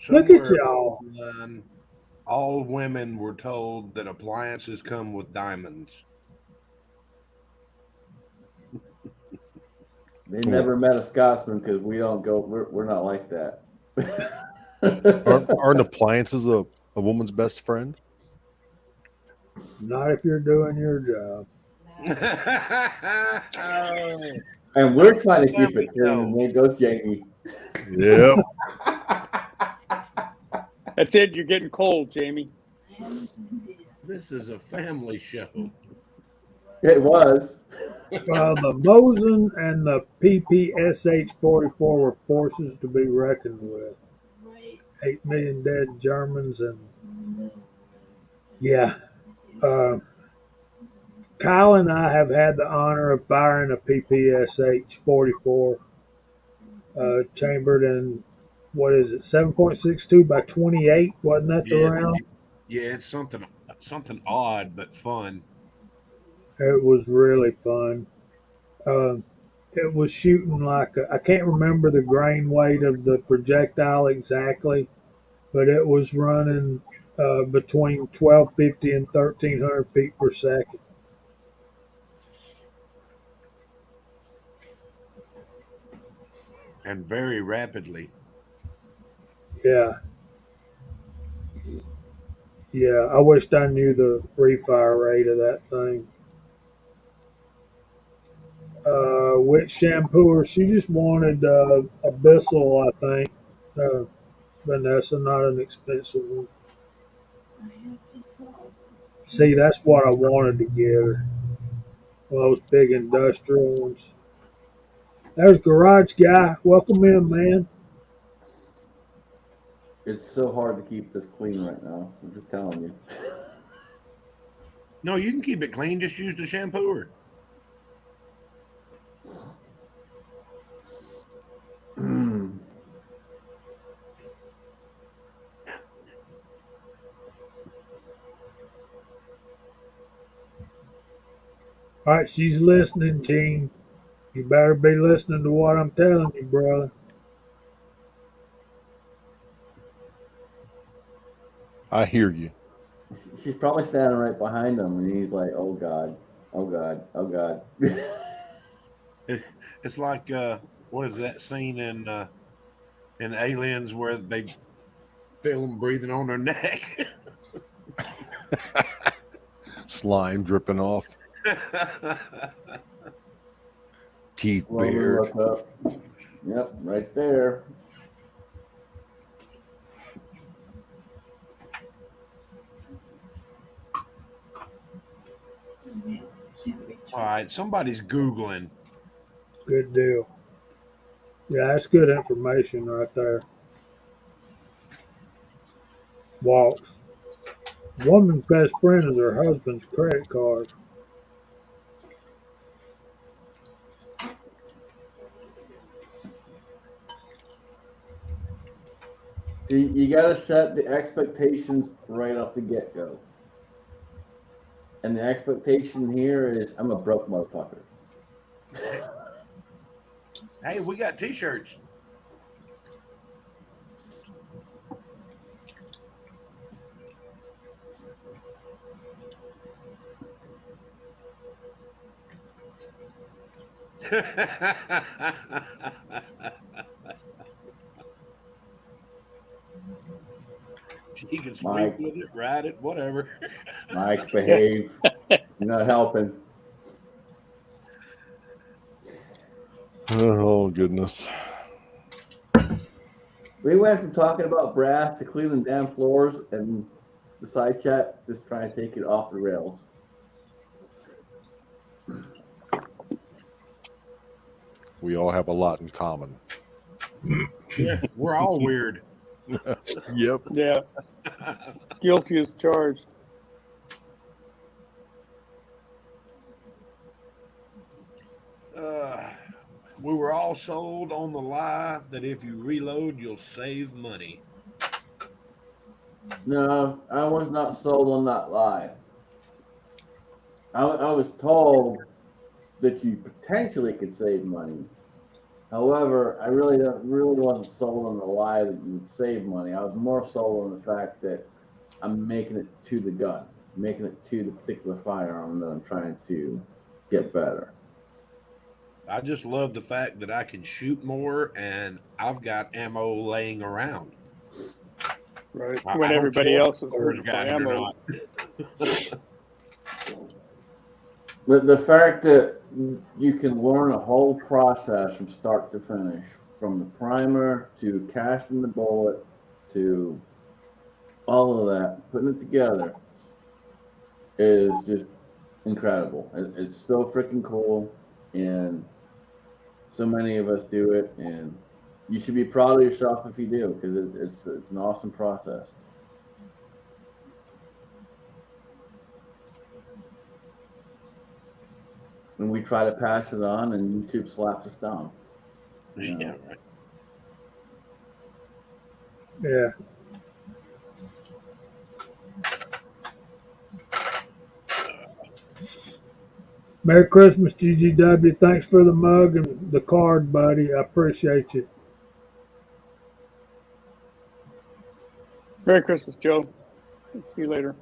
look at Somewhere y'all. along the line, all women were told that appliances come with diamonds. They never met a Scotsman because we don't go. We're not like that. Aren't appliances a woman's best friend? Not if you're doing your job. And we're trying to keep it clean. And there goes Jamie. Yep. That's it. You're getting cold, Jamie. This is a family show. It was. Well, the Mosin and the PPSH-44 were forces to be reckoned with. 8 million dead Germans and yeah. Kyle and I have had the honor of firing a PPSH-44 chambered in what is it, 7.62 by 28? Wasn't that the Yeah, round? yeah, it's something odd but fun. It was really fun. Uh, it was shooting I can't remember the grain weight of the projectile exactly, but it was running between 1250 and 1300 feet per second. And very rapidly. Yeah, yeah. I wished I knew the refire rate of that thing. Which shampooer? She just wanted a Bissell, I think. Uh, Vanessa, not an expensive one. See, that's what I wanted to get her. One of those big industrial ones. There's Garage Guy. Welcome in, man. It's so hard to keep this clean right now. I'm just telling you. No, you can keep it clean. Just use the shampooer. All right, she's listening, Gene. You better be listening to what I'm telling you, brother. I hear you. She's probably standing right behind him, and he's like, "Oh God, oh God, oh God." It's like what is that scene in Aliens where they feel them breathing on their neck? Slime dripping off, teeth Slowly bared. look up. Yep, right there. All right, somebody's Googling. Good deal. Yeah, that's good information right there. Walks. Woman's best friend is her husband's credit card. See, you got to set the expectations right off the get go. And the expectation here is I'm a broke motherfucker. Hey, we got T-shirts. He can sleep Mike. with it, ride it, whatever. Mike, behave. You're not helping. Oh goodness. We went from talking about brass to cleaning damn floors, and the side chat just trying to take it off the rails. We all have a lot in common. Yeah, we're all weird. Yep. Yeah. Guilty as charged. We were all sold on the lie that if you reload, you'll save money. No, I was not sold on that lie. I was told that you potentially could save money. However, I really wasn't sold on the lie that you would save money. I was more sold on the fact that I'm making it to the gun, making it to the particular firearm that I'm trying to get better. I just love the fact that I can shoot more and I've got ammo laying around. Right. I When don't everybody care else is if stores hurting for got it or ammo. not. But the fact that you can learn a whole process from start to finish, from the primer to casting the bullet to all of that, putting it together, is just incredible. It's so freaking cool, and so many of us do it, and you should be proud of yourself if you do, because it's an awesome process. And we try to pass it on, and YouTube slaps us down. You know? Yeah, right. Yeah. Merry Christmas, GGW. Thanks for the mug and the card, buddy. I appreciate you. Merry Christmas, Joe. See you later.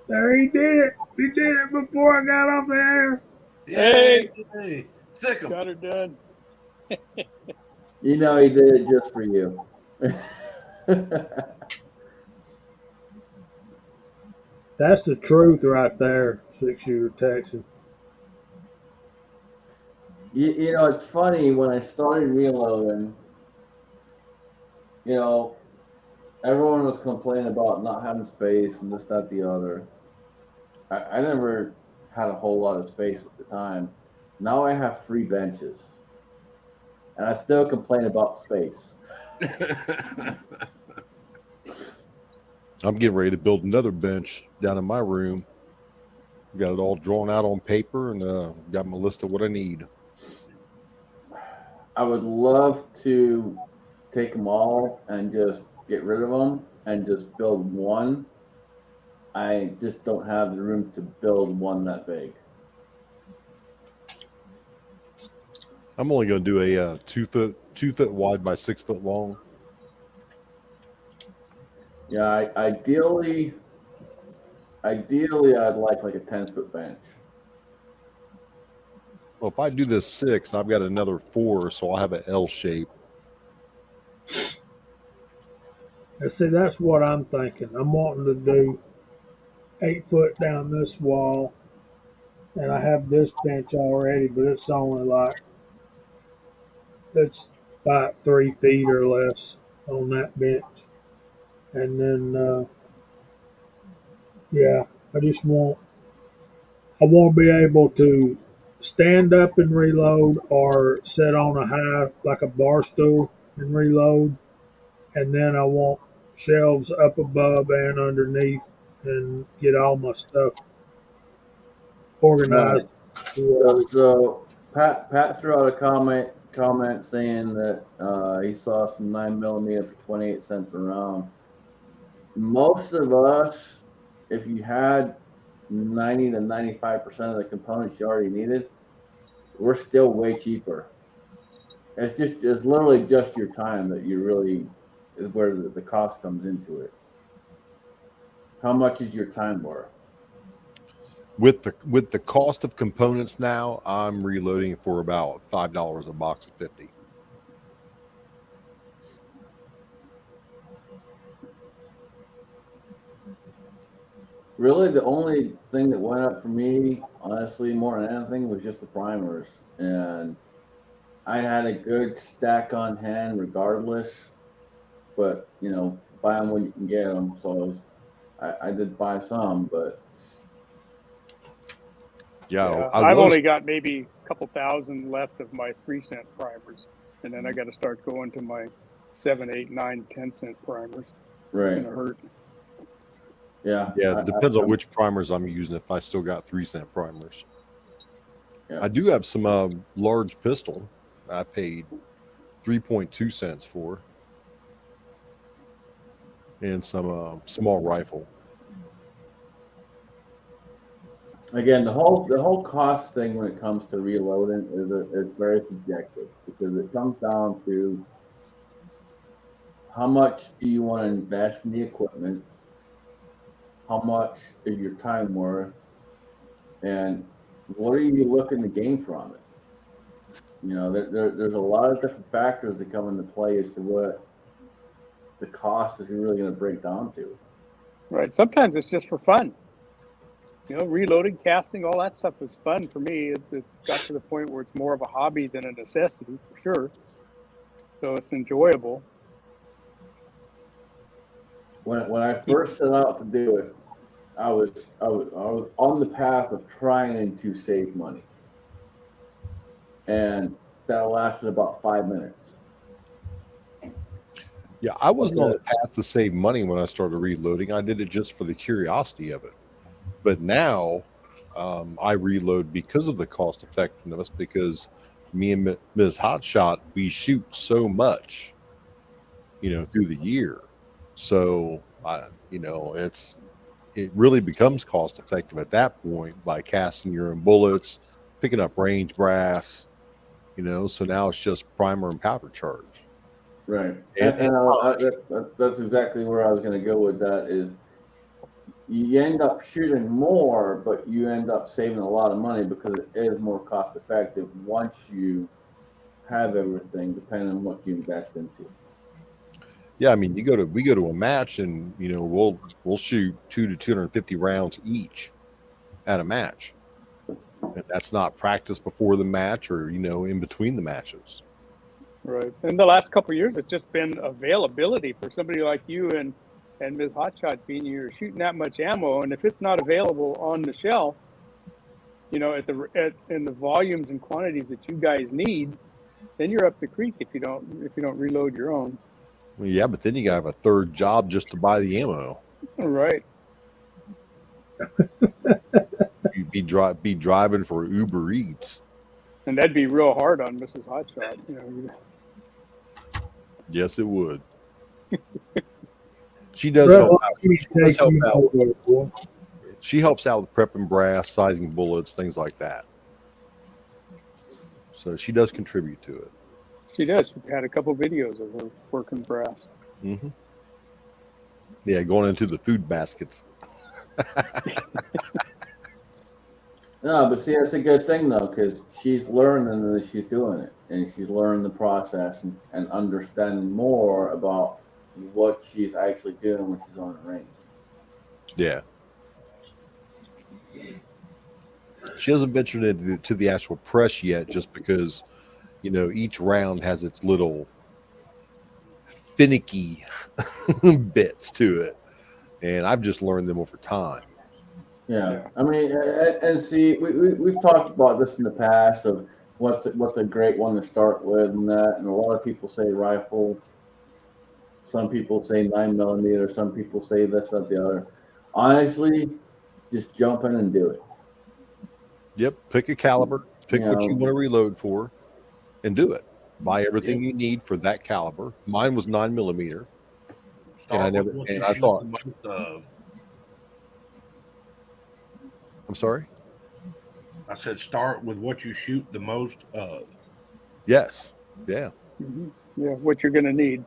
There, he did it. He did it before I got off the air. Hey, sick 'em. Got her done. You know he did it just for you. That's the truth right there, 6-shooter Texan. You know, it's funny, when I started reloading, you know, everyone was complaining about not having space and this, that, the other. I never had a whole lot of space at the time. Now I have 3 benches. And I still complain about space. I'm getting ready to build another bench down in my room. Got it all drawn out on paper and got my list of what I need. I would love to take them all and just get rid of them and just build one. I just don't have the room to build one that big. I'm only going to do a 2 foot wide by 6 foot long. Yeah, ideally, I'd like a 10-foot bench. Well, if I do this 6, I've got another 4, so I'll have an L shape. And see, that's what I'm thinking. I'm wanting to do 8 foot down this wall, and I have this bench already, but it's only like, it's about 3 feet or less on that bench. And then, yeah, I want to be able to stand up and reload, or sit on a high, like a bar stool, and reload. And then I want shelves up above and underneath, and get all my stuff Right. organized. So Pat threw out a comment saying that he saw some 9mm for 28 cents a round. Most of us, if you had 90 to 95% of the components you already needed, we're still way cheaper. It's literally just your time that you really is where the cost comes into it. How much is your time worth? With the cost of components now, I'm reloading for about $5 a box of 50. Really, the only thing that went up for me, honestly, more than anything, was just the primers. And I had a good stack on hand regardless, but buy them when you can get them. So I did buy some, but Yeah, I I've was. only got maybe a couple thousand left of my 3-cent primers, and then I got to start going to my 7, 8, 9, 10-cent primers. It's right, gonna hurt. yeah, Yeah, it depends on which primers I'm using. If I still got 3-cent primers, yeah. I do have some large pistol. I paid 3.2 cents for, and some small rifle. Again, the whole cost thing when it comes to reloading is very subjective because it comes down to how much do you want to invest in the equipment, how much is your time worth, and what are you looking to gain from it? There's a lot of different factors that come into play as to what the cost is really going to break down to. Right. Sometimes it's just for fun. Reloading, casting, all that stuff is fun for me. It's got to the point where it's more of a hobby than a necessity for sure. So it's enjoyable. When I first set out to do it, I was on the path of trying to save money, and that lasted about 5 minutes. Yeah, I wasn't on the path to save money when I started reloading. I did it just for the curiosity of it. But now I reload because of the cost effectiveness, because me and Ms. Hotshot, we shoot so much, through the year. So, it really becomes cost effective at that point by casting your own bullets, picking up range brass, so now it's just primer and powder charge. Right, And that's exactly where I was going to go with that. Is you end up shooting more, but you end up saving a lot of money because it is more cost effective once you have everything, depending on what you invest into. yeah, I mean, we go to a match, and we'll shoot 200 to 250 rounds each at a match, and that's not practice before the match or in between the matches. Right. In the last couple of years, it's just been availability for somebody like you and Ms. Hotshot being you're shooting that much ammo, and if it's not available on the shelf, in the volumes and quantities that you guys need, then you're up the creek if you don't reload your own. Well, yeah, but then you gotta have a third job just to buy the ammo. Right. You'd be driving for Uber Eats. And that'd be real hard on Mrs. Hotshot. Yes, it would. She does help out. She helps out with prepping brass, sizing bullets, things like that. So she does contribute to it. She does. She had a couple videos of her working brass. Mm-hmm. Yeah, going into the food baskets. No, but see, that's a good thing though, because she's learning as she's doing it, and she's learning the process and understanding more about what she's actually doing when she's on the range. Yeah. She hasn't ventured into the actual press yet, just because, each round has its little finicky bits to it, and I've just learned them over time. Yeah. I mean, and see, we've talked about this in the past of what's a great one to start with, and a lot of people say rifle, some people say 9mm, some people say this, that, the other. honestly, just jump in and do it. Yep. Pick a caliber, pick You what you know, want to reload for, and do it. Buy everything Yep. you need for that caliber. Mine was 9mm, and Start with what you I shoot thought, the most of. I'm sorry. I said start with what you shoot the most of. Yes. Yeah. Mm-hmm. Yeah, what you're going to need.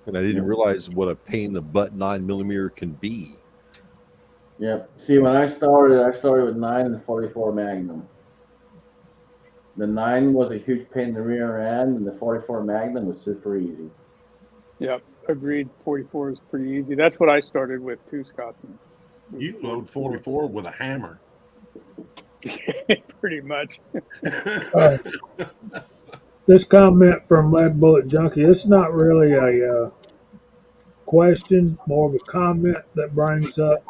And I didn't Yep. realize what a pain in the butt 9mm can be. Yep. See, when I started with 9 and 44 Magnum. The 9 was a huge pain in the rear end, and the 44 Magnum was super easy. Yep, agreed. 44 is pretty easy. That's what I started with too, Scotsman. You load 44 with a hammer. Pretty much. This comment from Lead Bullet Junkie, it's not really a question, more of a comment that brings up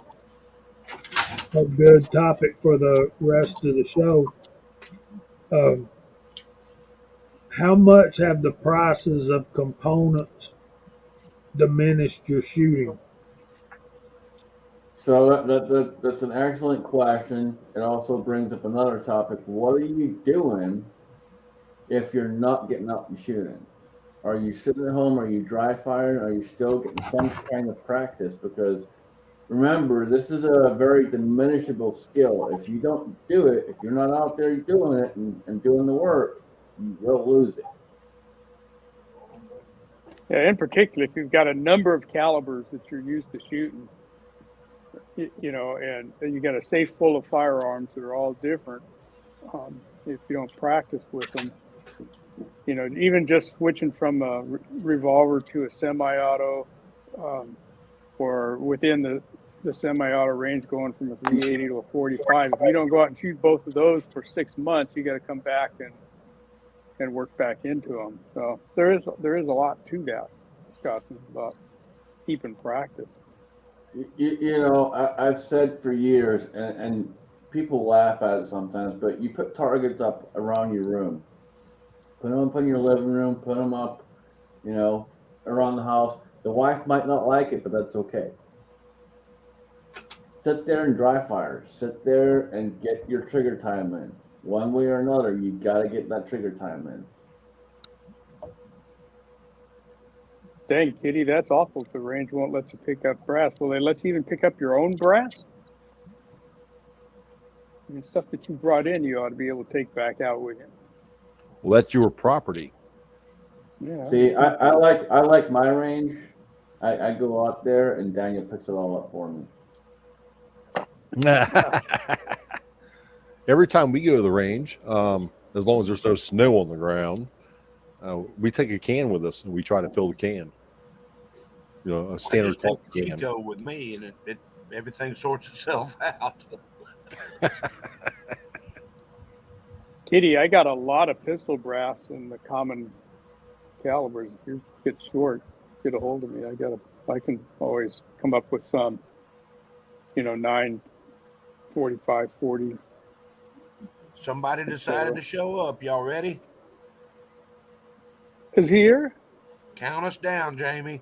a good topic for the rest of the show. Um, how much have the prices of components diminished your shooting? So that's an excellent question. It also brings up another topic. What are you doing if you're not getting out and shooting? Are you sitting at home? Are you dry firing? Are you still getting some kind of practice? Because remember, this is a very diminishable skill. If you don't do it, if you're not out there doing it and doing the work, you will lose it. Yeah, in particular, if you've got a number of calibers that you're used to shooting, you know, and you got a safe full of firearms that are all different. If you don't practice with them, you know, even just switching from a revolver to a semi-auto, or within the semi-auto range, going from a 380 to a 45. If you don't go out and shoot both of those for 6 months, you got to come back and work back into them. So there is a lot to that, Scott, about keeping practice. You know, I've said for years, and people laugh at it sometimes, but you put targets up around your room. Put them up in your living room, put them up, you know, around the house. The wife might not like it, but that's okay. Sit there and dry fire. Sit there and get your trigger time in. One way or another, you got to get that trigger time in. Dang, Kitty, that's awful. The range won't let you pick up brass. Will they let you even pick up your own brass? I mean, stuff that you brought in, you ought to be able to take back out with you. Well, that's your property. Yeah. See, I like my range. I go out there and Daniel picks it all up for me. Every time we go to the range, as long as there's no snow on the ground, we take a can with us and we try to fill the can. You know, a I standard just take coffee can. Chico with me, and it everything sorts itself out. Kitty, I got a lot of pistol brass in the common calibers. If you get short, get a hold of me. I can always come up with some, you know, 9, 45, 40. Somebody decided to show up. Y'all ready? Is here? Count us down, Jamie.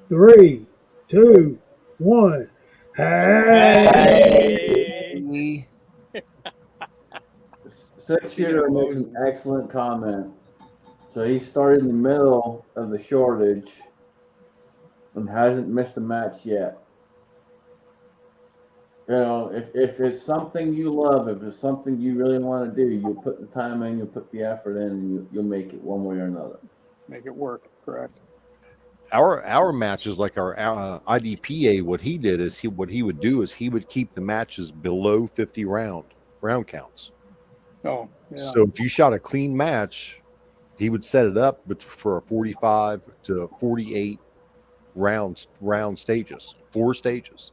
3, 2, 1. Hey! Six shooter makes an excellent comment. So he started in the middle of the shortage and hasn't missed a match yet. You know, if it's something you love, if it's something you really want to do, you'll put the time in, you'll put the effort in, and you'll make it one way or another. Make it work, correct. Our matches, like our IDPA, what he did is he would keep the matches below 50 round counts. Oh, yeah. So if you shot a clean match, he would set it up for a 45 to 48 round stages, 4 stages.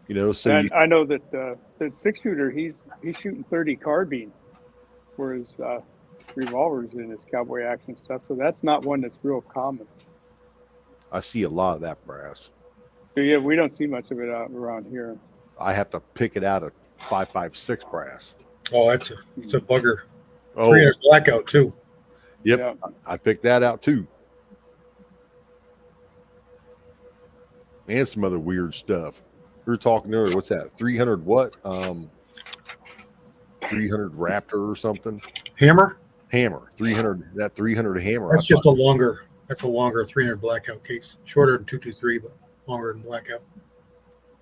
You know, so And I know that that 6-shooter, he's shooting 30 carbine, whereas revolvers in his cowboy action stuff. So that's not one that's real common. I see a lot of that brass. So yeah, we don't see much of it out around here. I have to pick it out of 5.56 brass. Oh, it's a bugger. Oh, 300 blackout too. yep. Yeah. I picked that out too. and some other weird stuff. We were talking earlier. What's that? 300 what? 300 Raptor or something. Hammer. 300. That 300 hammer. That's just a longer. That's a longer 300 blackout case. Shorter than 223, but longer than blackout.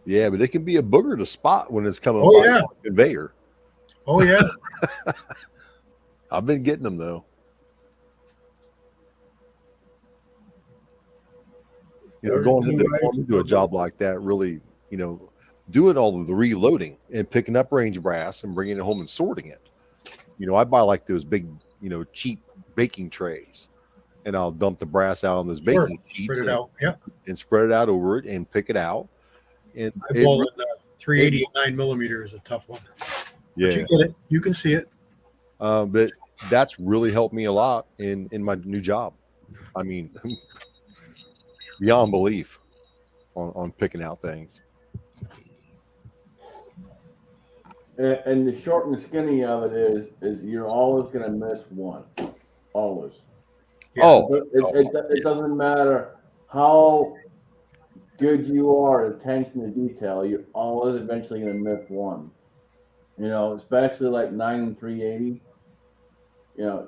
Yeah, but it can be a booger to spot when it's coming Oh, by yeah. on the conveyor. Oh yeah. I've been getting them though. Going into a job like that, really, doing all of the reloading and picking up range brass and bringing it home and sorting it. I buy like those big, cheap baking trays, and I'll dump the brass out on those baking sheets spread it out. Yeah, and spread it out over it and pick it out. And eyeballing 380 and 9mm is a tough one. Yeah, but you get it. You can see it. But that's really helped me a lot in my new job. I mean, beyond belief on picking out things. And the short and the skinny of it is you're always going to miss one. Always. Yeah. It doesn't matter how good you are at attention to detail, you're always eventually going to miss one. Especially like 9 and 380. You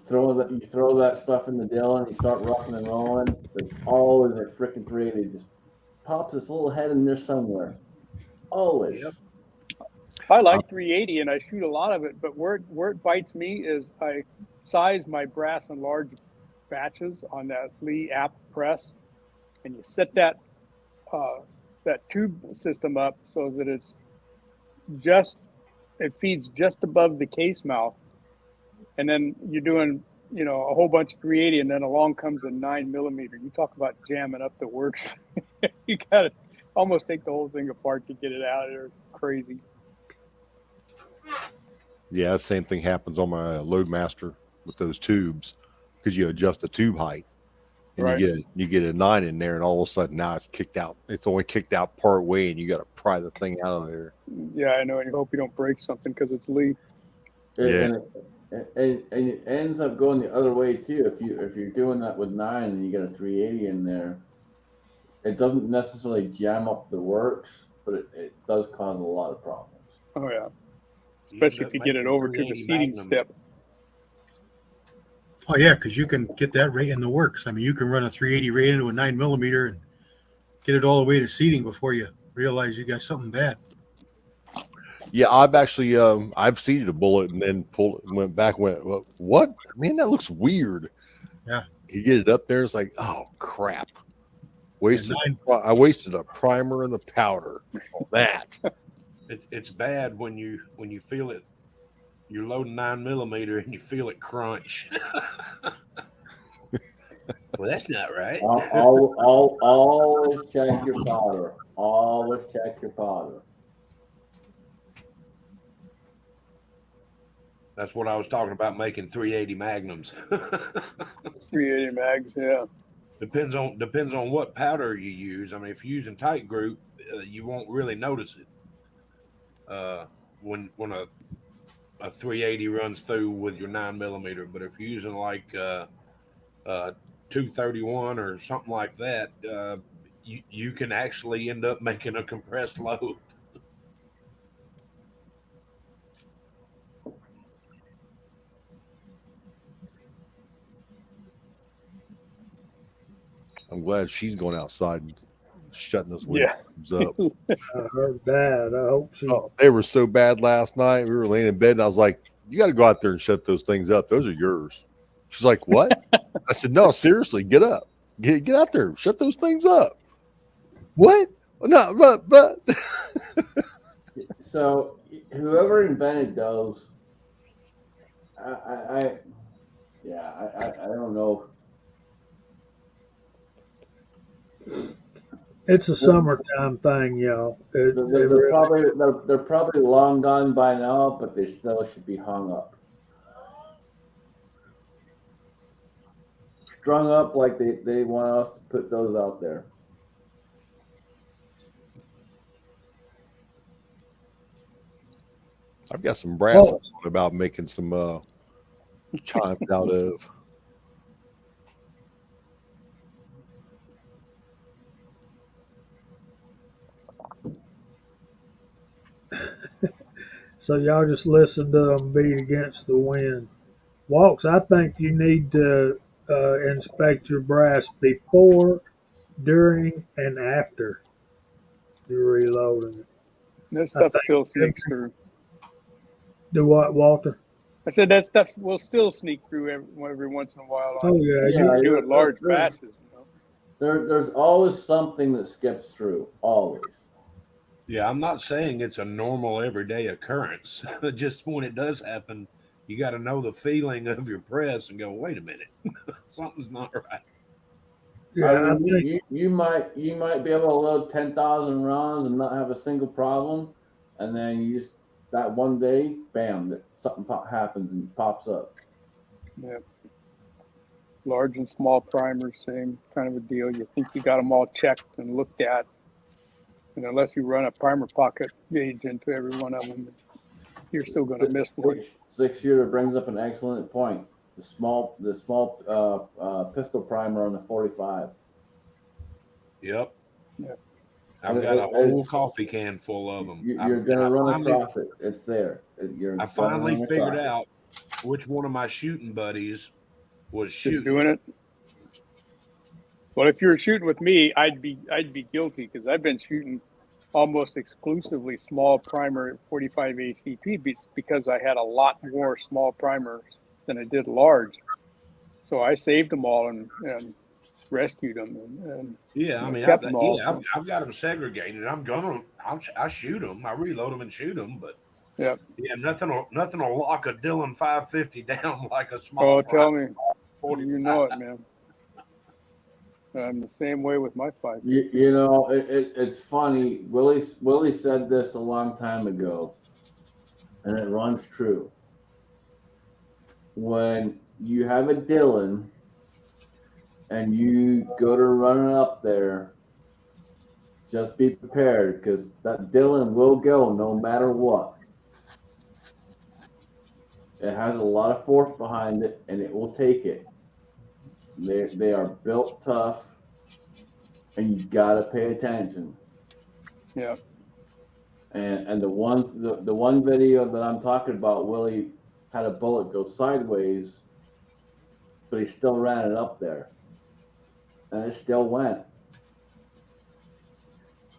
throw that stuff in the dill and you start rocking and rolling. There's always a freaking 380 just pops its little head in there somewhere. Always. Yep. I like 380 and I shoot a lot of it, but where it bites me is I size my brass in large batches on that Lee app press, and you set that tube system up so that it feeds just above the case mouth, and then you're doing a whole bunch of 380, and then along comes a 9mm. You talk about jamming up the works. You gotta almost take the whole thing apart to get it out of there. Crazy. Yeah, the same thing happens on my Loadmaster with those tubes, because you adjust the tube height, and right. you get a 9 in there, and all of a sudden now it's kicked out. It's only kicked out part way, and you got to pry the thing out of there. Yeah, I know, and you hope you don't break something because it's Lee. Yeah, and it ends up going the other way too. If you're doing that with 9 and you got a 380 in there, it doesn't necessarily jam up the works, but it does cause a lot of problems. Oh yeah. Especially if you get it over to the seating step. Oh yeah, because you can get that right in the works. I mean, you can run a 380 right into a 9mm and get it all the way to seating before you realize you got something bad. Yeah, I've actually I've seated a bullet and then went back, what? Man, that looks weird. Yeah, you get it up there, it's like, oh crap, I wasted a primer and the powder on that. It's bad when you feel it. You're loading 9mm and you feel it crunch. Well, that's not right. Always check your powder. Always check your powder. That's what I was talking about, making 380 Magnums. 380 mags, yeah. Depends on what powder you use. I mean, if you're using tight group, you won't really notice it. When a 380 runs through with your 9mm, but if you're using like 231 or something like that, you can actually end up making a compressed load. I'm glad she's going outside and shutting those windows up. I heard that. I hope she. Oh, they were so bad last night. We were laying in bed, and I was like, "You got to go out there and shut those things up. Those are yours." She's like, "What?" I said, "No, seriously, get up, get out there, shut those things up." What? No, but. So, whoever invented those, I don't know. It's a summertime thing, y'all. They're probably long gone by now, but they still should be hung up, strung up like they want us to put those out there. I've got some brass about making some chimes out of. So y'all just listen to them beat against the wind. Walks, I think you need to inspect your brass before, during, and after you're reloading it. That I stuff think still sneaks through. do what, Walter? I said that stuff will still sneak through every once in a while Oh on yeah, if Yeah, you're doing large batches. there's always something that skips through. Always. Yeah, I'm not saying it's a normal everyday occurrence. Just when it does happen, you got to know the feeling of your press and go, wait a minute, something's not right. I yeah. I mean, think you might be able to load 10,000 rounds and not have a single problem, and then you just that one day, bam, something happens and pops up. Yeah, large and small primers, same kind of a deal. You think you got them all checked and looked at, and unless you run a primer pocket gauge into every one of them, you're still going to miss one. Six-shooter brings up an excellent point. The small pistol primer on the 45. Yep. Yeah. I've got a whole coffee can full of them. You're gonna run across it. It's there. I finally figured out which one of my shooting buddies was shooting doing it. Well, if you were shooting with me, I'd be guilty because I've been shooting almost exclusively small primer 45 ACP because I had a lot more small primers than I did large. So I saved them all and rescued them. And yeah, I mean, kept them all. I've got them segregated. I shoot them. I reload them and shoot them, but yeah, nothing will lock a Dillon 550 down like a small. Oh, tell me, 45. you know it, man. I'm the same way with my 550. You know, it's funny. Willie said this a long time ago, and it runs true. When you have a Dillon and you go to run it up there, just be prepared because that Dillon will go no matter what. It has a lot of force behind it, and it will take it. They are built tough, and you gotta pay attention. Yeah. And the one video that I'm talking about, Willie had a bullet go sideways, but he still ran it up there, and it still went,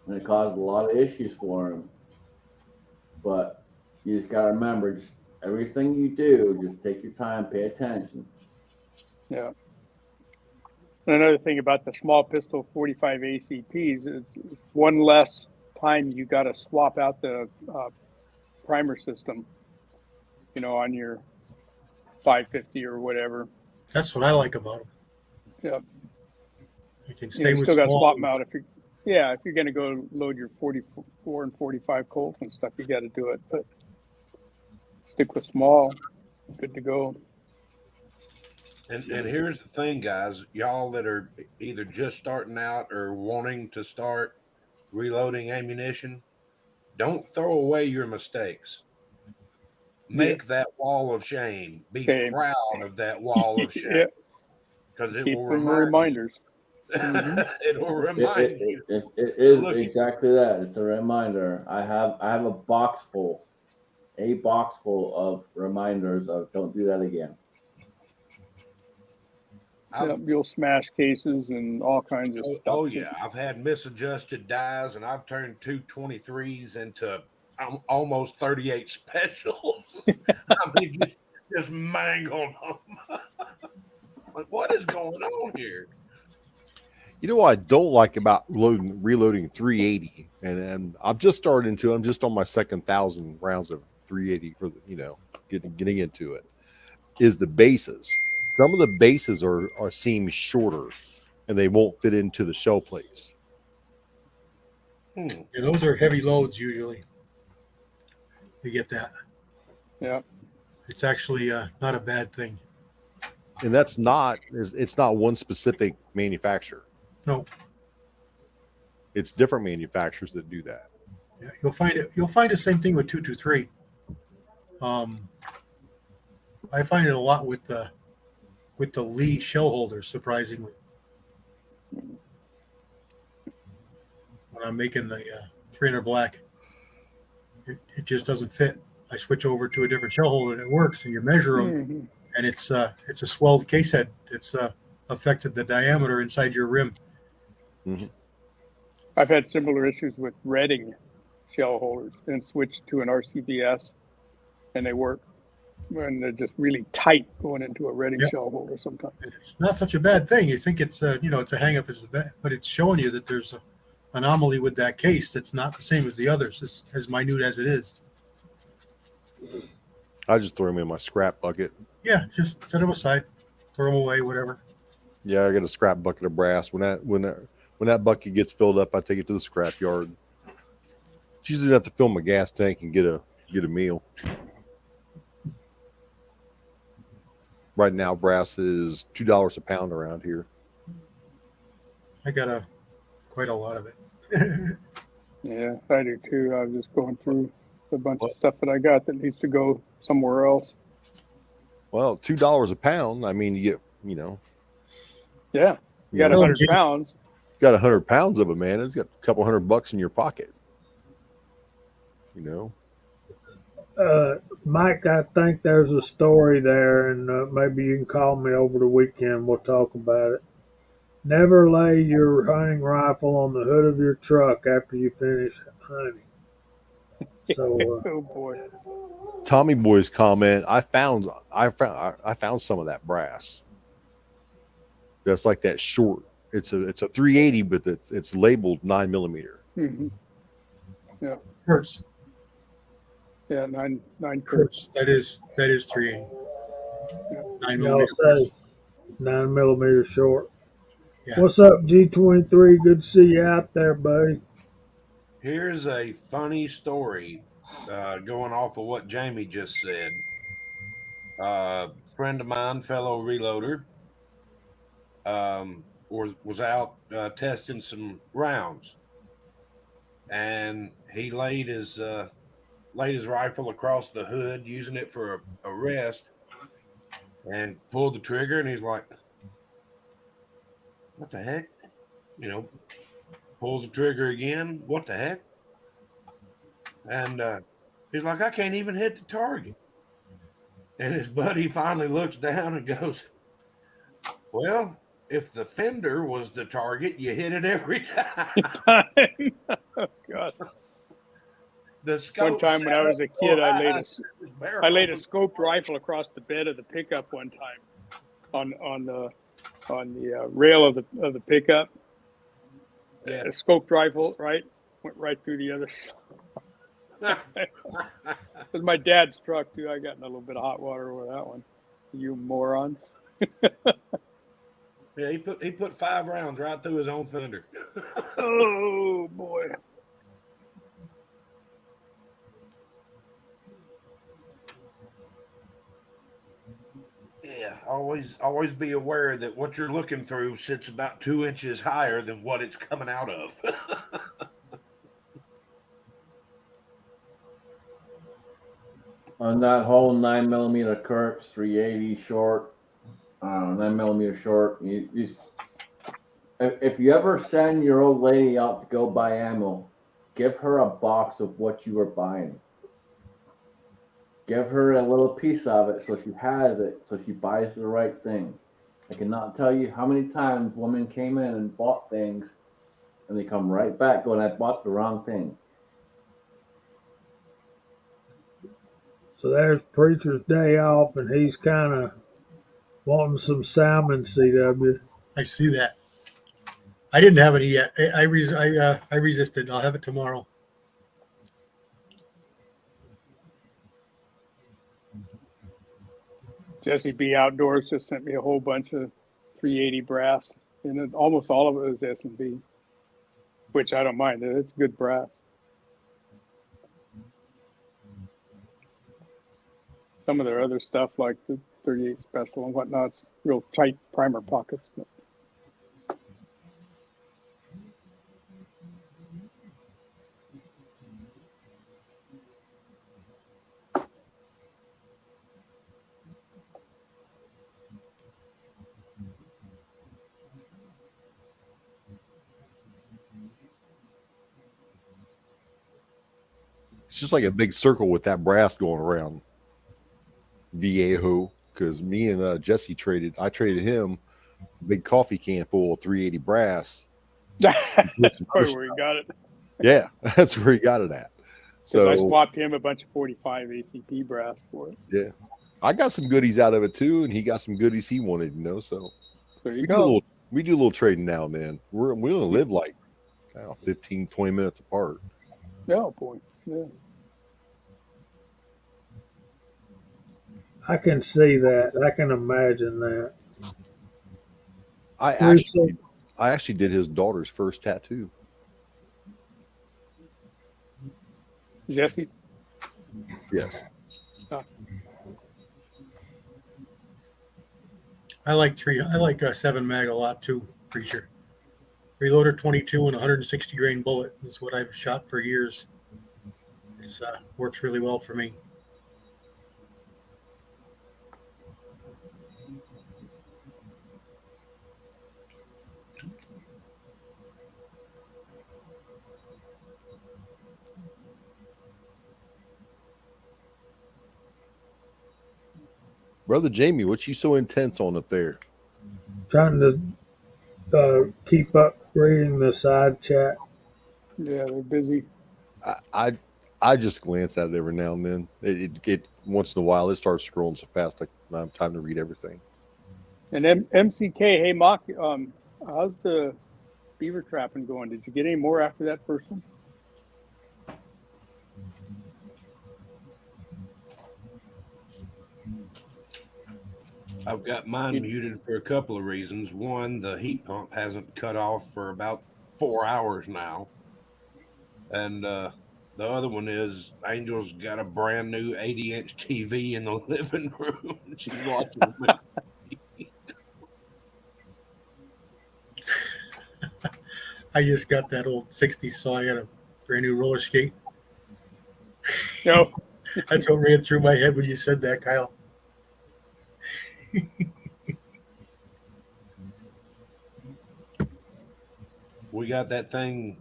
and it caused a lot of issues for him. But you just gotta remember, just everything you do, just take your time, pay attention. Yeah. And another thing about the small pistol 45 ACPs is one less time you got to swap out the primer system, on your 550 or whatever. That's what I like about them. Yeah. You can stay with still got to small swap them out if you're going to go load your 44 and 45 Colt and stuff, you got to do it. But stick with small, good to go. And here's the thing, guys, y'all that are either just starting out or wanting to start reloading ammunition, don't throw away your mistakes. Make that wall of shame. Be proud of that wall of shame. Because it will remind you. It will remind you. It is exactly that. It's a reminder. I have a box full of reminders of don't do that again. You'll smash cases and all kinds of stuff. Oh yeah, I've had misadjusted dies, and I've turned 223s into almost 38 specials. I mean, just mangled them. Like, what is going on here? You know what I don't like about reloading 380, and I've just started into. I'm just on my second 1,000 rounds of 380 for getting into it. Is the bases. Some of the bases seem shorter, and they won't fit into the shell plates. Yeah, those are heavy loads usually. You get that. Yeah. It's actually not a bad thing. And it's not one specific manufacturer. No. It's different manufacturers that do that. Yeah, you'll find the same thing with 223. I find it a lot with the Lee shell holders, surprisingly. When I'm making the 300 black, it just doesn't fit. I switch over to a different shell holder and it works, and you measure them, Mhm. and it's a swelled case head. It's affected the diameter inside your rim. I've had similar issues with Redding shell holders and switched to an RCBS, and they work. And they're just really tight going into a Redding Yep. shell holder sometimes. It's not such a bad thing. You think it's it's a hang up, but it's showing you that there's an anomaly with that case that's not the same as the others, as minute as it is. I just throw them in my scrap bucket. Yeah, just set them aside, throw them away, whatever. Yeah, I got a scrap bucket of brass. When that bucket gets filled up, I take it to the scrap yard. It's usually enough to fill my gas tank and get a meal. Right now, brass is $2 a pound around here. I got quite a lot of it. Yeah, I do too. I was just going through a bunch of stuff that I got that needs to go somewhere else. Well, $2 a pound. I mean, you get, Yeah, you got Yeah. 100 pounds. got 100 pounds of it, man. It's got a couple $100 in your pocket. Mike, I think there's a story there, and maybe you can call me over the weekend. We'll talk about it. Never lay your hunting rifle on the hood of your truck after you finish hunting. So, Oh boy. Tommy Boy's comment. I found some of that brass. That's like that short. It's a 380, but it's labeled 9mm. Mm-hmm. Yeah, Hertz. yeah, nine Hertz. That is 380. Yeah. 9 y'all millimeter. say 9mm short. Yeah. What's up, G23? Good to see you out there, buddy. Here's a funny story going off of what Jamie just said. Friend of mine, fellow reloader, was out testing some rounds, and he laid his rifle across the hood, using it for a rest, and pulled the trigger. And he's like, "What the heck?" Pulls the trigger again. What the heck? And he's like, "I can't even hit the target." And his buddy finally looks down and goes, "Well, if the fender was the target, you hit it every time." Oh God. The scope One time when I was a kid, I laid a scope. scoped rifle across the bed of the pickup one time on the rail of the pickup. Yeah. A scoped rifle, right? Went right through the other side. It was my dad's truck too. I got in a little bit of hot water over that one. You moron. Yeah, he put 5 rounds right through his own fender. Oh boy. Yeah, always be aware that what you're looking through sits about 2 inches higher than what it's coming out of. On that whole 9mm Kurtz 380 short, 9mm short, if you ever send your old lady out to go buy ammo, give her a box of what you are buying. Give her a little piece of it so she has it, so she buys the right thing. I cannot tell you how many times women came in and bought things, and they come right back going, "I bought the wrong thing." So there's Preacher's day off, and he's kind of wanting some salmon, CW. I see that. I didn't have any yet. I resisted. I'll have it tomorrow. Jesse B Outdoors just sent me a whole bunch of 380 brass, and almost all of it was S&B, which I don't mind. It's good brass. Some of their other stuff, like the 38 Special and whatnot's real tight primer pockets. But It's just like a big circle with that brass going around. Viejo, because me and Jesse I traded him a big coffee can full of 380 brass. That's probably where he got it. Yeah, that's where he got it at. Because I So swapped him a bunch of 45 ACP brass for it. yeah, I got some goodies out of it too, and he got some goodies he wanted. So There you we go. do a little trading now and then. We only live like 15, 20 minutes apart. Oh boy, yeah. I can see that. I can imagine that. I Bruce, actually did his daughter's first tattoo. Jesse's. Yes. I like 7 mag a lot too, Preacher. Reloader 22 and 160 grain bullet is what I've shot for years. It's works really well for me. Brother Jamie, what you so intense on up there? trying to keep up reading the side chat. Yeah, they're busy. I just glance at it every now and then. It once in a while it starts scrolling so fast I don't have time to read everything. And MCK, hey Mock, how's the beaver trapping going? Did you get any more after that first one? I've got mine muted for a couple of reasons. One, the heat pump hasn't cut off for about 4 hours now. And the other one is Angel's got a brand new 80-inch TV in the living room. She's watching me. I just got that old 60, so I got a brand new roller skate. No. That's what ran through my head when you said that, Kyle. We got that thing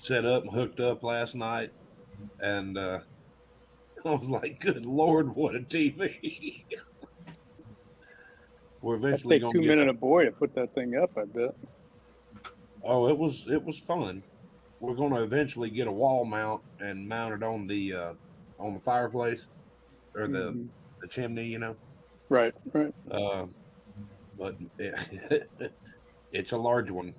set up and hooked up last night, and I was like, "Good Lord, what a TV!" We're eventually That'd take going 2 to minutes a boy to put that thing up, I bet. Oh, it was fun. We're going to eventually get a wall mount and mount it on the fireplace or the chimney, you know. Right. But it's a large one.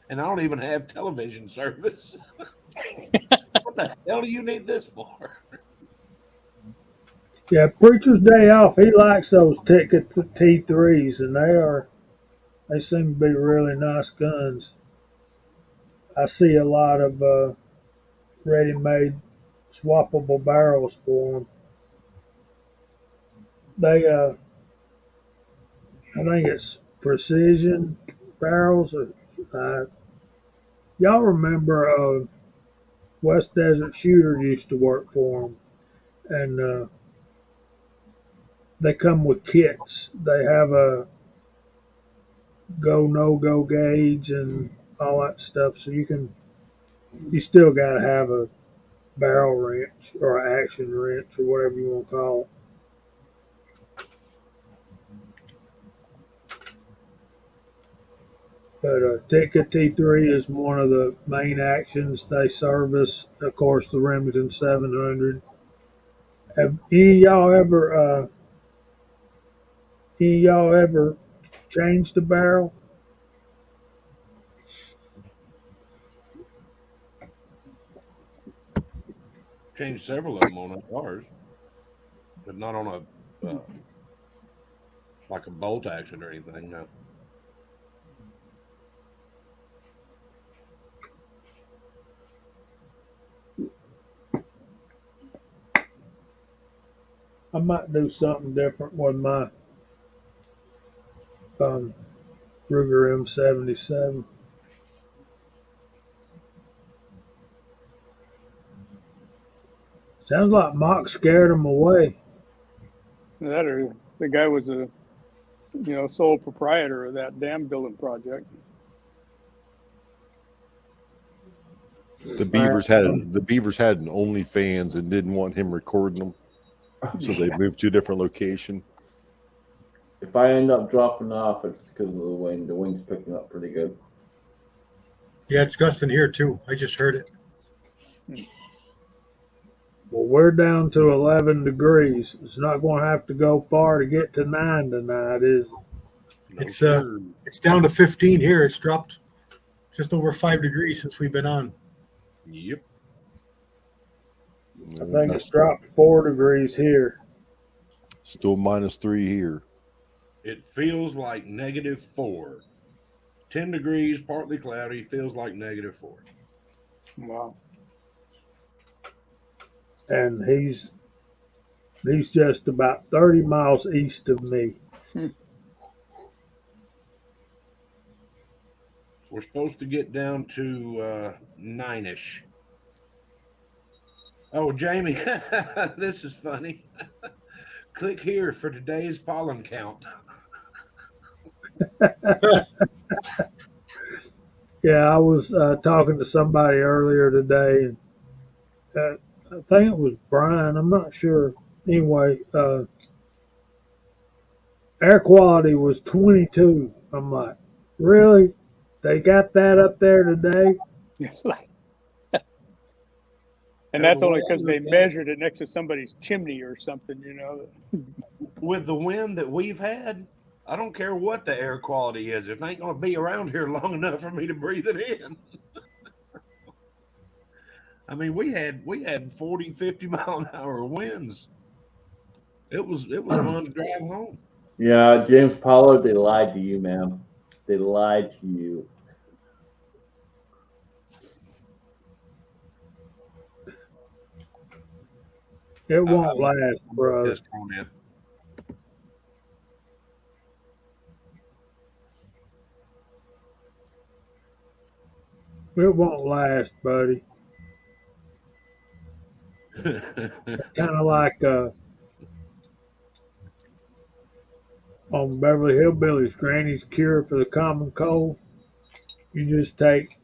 And I don't even have television service. What the hell do you need this for? Yeah, Preacher's Day Off. He likes those Ticket T3s, and they seem to be really nice guns. I see a lot of ready-made swappable barrels for them. They, I think it's Precision barrels. Y'all remember West Desert Shooter used to work for them, and they come with kits. They have a go no go gauge and all that stuff. So you still got to have a barrel wrench or an action wrench or whatever you want to call it. But Ticket T3 is one of the main actions they service. Of course, the Remington 700. Have any of y'all ever changed the barrel? Changed several of them on ours, but not on a like a bolt action or anything. No. I might do something different with my Ruger M77. Sounds like Mock scared him away. That or the guy was a sole proprietor of that dam building project. The Beavers had an OnlyFans and didn't want him recording them, so they moved to a different location. If I end up dropping off, it's because of the wind. The wind's picking up pretty good. Yeah, it's gusting here too. I just heard it. Well, we're down to 11 degrees. It's not going to have to go far to get to 9 tonight, is it? It's down to 15 here. It's dropped just over 5 degrees since we've been on. Yep. I think it's dropped 4 degrees here. Still -3 here. It feels like -4. 10 degrees, partly cloudy, feels like -4. Wow. And he's just about 30 miles east of me. We're supposed to get down to 9-ish. Oh, Jamie, this is funny. Click here for today's pollen count. Yeah, I was talking to somebody earlier today, and I think it was Brian. I'm not sure. Anyway, air quality was 22. I'm like, really? They got that up there today? And that's only because they measured it next to somebody's chimney or something, you know. With the wind that we've had, I don't care what the air quality is. It ain't going to be around here long enough for me to breathe it in. I mean, we had 40, 50 mile an hour winds. It was fun to drive home. Yeah, James Pollard, they lied to you, man. They lied to you. It won't last, bro. Just comment. It won't last, buddy. Kind of like on Beverly Hillbillies, Granny's cure for the common cold. You just take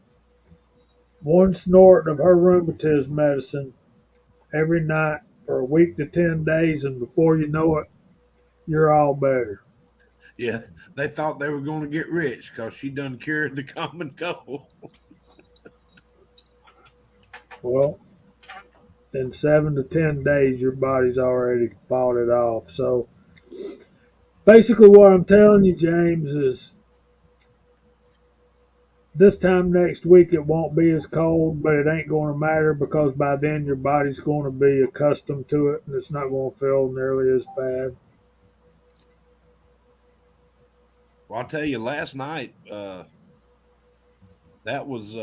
one snort of her rheumatism medicine every night for a week to 10 days, and before you know it, you're all better. Yeah, they thought they were going to get rich because she done cured the common cold. Well, in 7 to 10 days, your body's already fought it off. So basically what I'm telling you, James, is this time next week it won't be as cold, but it ain't going to matter because by then your body's going to be accustomed to it and it's not going to feel nearly as bad. Well, I'll tell you, last night, that was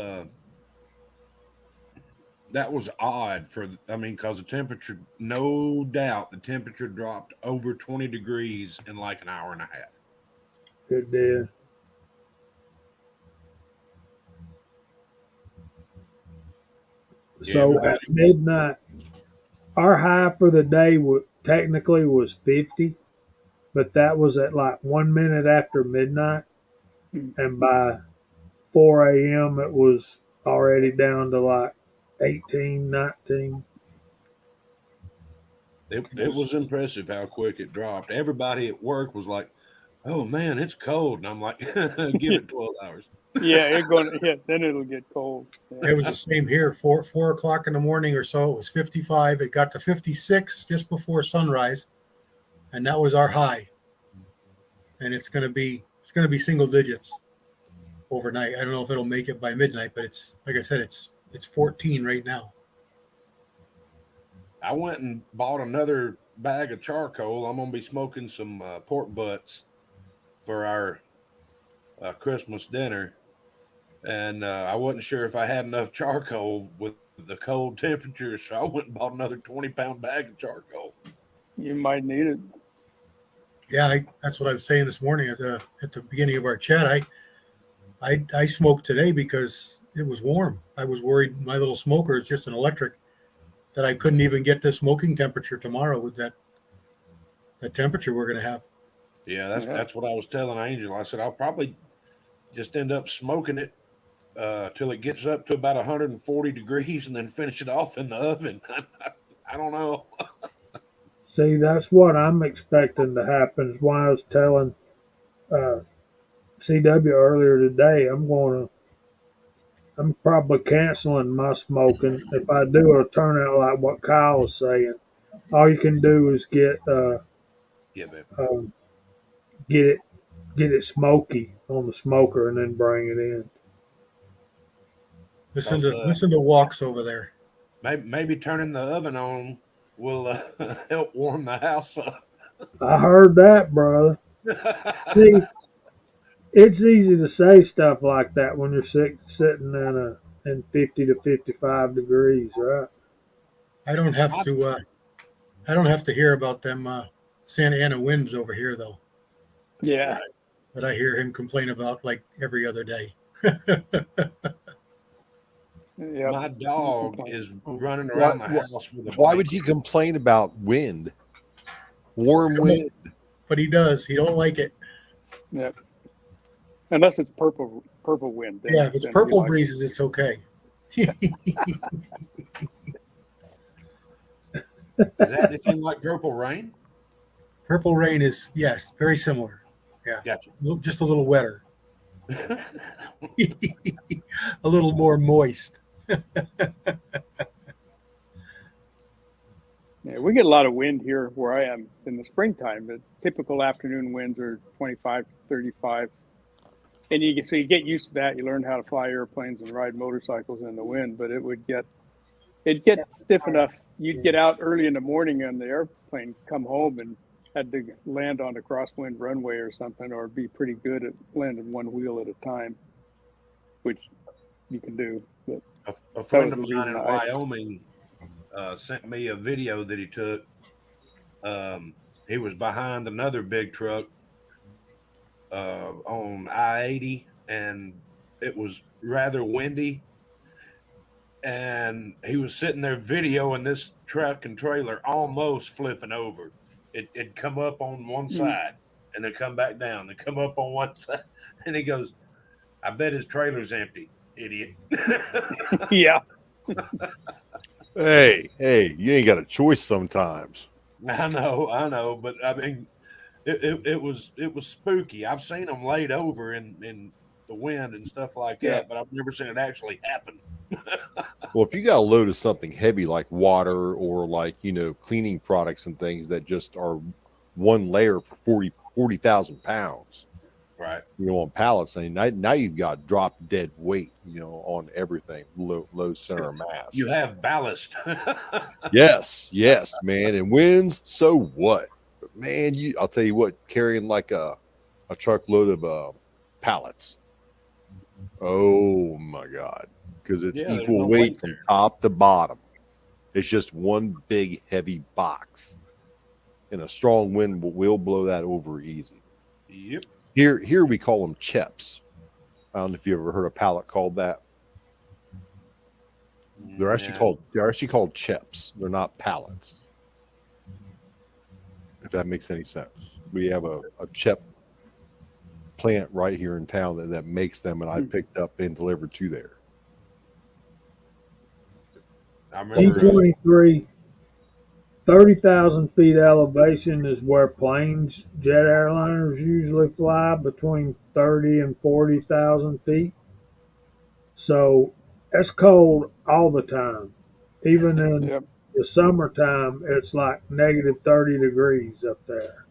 odd because the temperature, no doubt, the temperature dropped over 20 degrees in like an hour and a half. Good deal. So at midnight, our high for the day technically was 50, but that was at like 1 minute after midnight. And by 4 a.m., it was already down to like 18, 19. It was impressive how quick it dropped. Everybody at work was like, "Oh man, it's cold," and I'm like, "Give it 12 hours." Yeah, then it'll get cold. Yeah. It was the same here. 4 o'clock in the morning or so, it was 55. It got to 56 just before sunrise, and that was our high. And it's gonna be single digits overnight. I don't know if it'll make it by midnight, but it's like I said, it's 14 right now. I went and bought another bag of charcoal. I'm gonna be smoking some pork butts for our Christmas dinner, and I wasn't sure if I had enough charcoal with the cold temperatures, so I went and bought another 20-pound bag of charcoal. You might need it. Yeah, that's what I was saying this morning at the beginning of our chat. I smoked today because it was warm. I was worried my little smoker is just an electric, that I couldn't even get the smoking temperature tomorrow with that temperature we're going to have. Yeah, that's what I was telling Angel. I said I'll probably just end up smoking it till it gets up to about 140 degrees, and then finish it off in the oven. I don't know. See, that's what I'm expecting to happen. Is why I was telling uh, CW earlier today. I'm probably canceling my smoking. If I do a turnout like what Kyle was saying, all you can do is Yeah, babe. um, get it get it smoky on the smoker and then bring it in. Listen to walks over there. Maybe turning the oven on will help warm the house up. I heard that, brother. See, it's easy to say stuff like that when you're sitting in 50 to 55 degrees, right? I don't have to. I don't have to hear about them Santa Ana winds over here though. Yeah. Right. That I hear him complain about like every other day. Yep. My dog is running Why, around the house with a why would blanket. you complain about wind? Warm wind. But he does. He don't like it. Yep. Unless it's purple wind. Yeah, if it's then he purple likes it. breezes, it's okay. Is that anything like purple rain? Purple rain is, yes, very similar. Yeah, Gotcha. just a little wetter, a little more moist. Yeah, we get a lot of wind here where I am in the springtime. The typical afternoon winds are 25 to 35. And you get used to that. You learn how to fly airplanes and ride motorcycles in the wind, but it'd get stiff enough. You'd get out early in the morning on the airplane, come home and had to land on a crosswind runway or something, or be pretty good at landing one wheel at a time, which you can do. But A friend of was the mine in reason I- Wyoming sent me a video that he took. He was behind another big truck on I-80, and it was rather windy. And he was sitting there videoing this truck and trailer almost flipping over. It'd come up on one side and then come back down, and come up on one side. And he goes, "I bet his trailer's empty, idiot." Yeah. Hey, you ain't got a choice sometimes. I know, but I mean, it was spooky. I've seen them laid over in the wind and stuff like that, but I've never seen it actually happen. Well, if you got a load of something heavy like water or like, cleaning products and things that just are one layer for 40,000 pounds, Right. on pallets, and now you've got drop dead weight, on everything, low center of mass. You have ballast. Yes, man. And winds, so what? But man, I'll tell you what, carrying like a truckload of pallets. Oh my God. Because it's Yeah, there's equal no weight weight from there. top to bottom. It's just one big heavy box. And a strong wind will blow that over easy. Yep. Here we call them cheps. I don't know if you ever heard a pallet called that. They're actually called cheps. They're not pallets. If that makes any sense. We have a chep plant right here in town that makes them, and I picked up and delivered to there. I remember. E23, 30,000 feet elevation is where planes, jet airliners usually fly, between 30 and 40,000 feet. So it's cold all the time. Even in the summertime, it's like negative 30 degrees up there.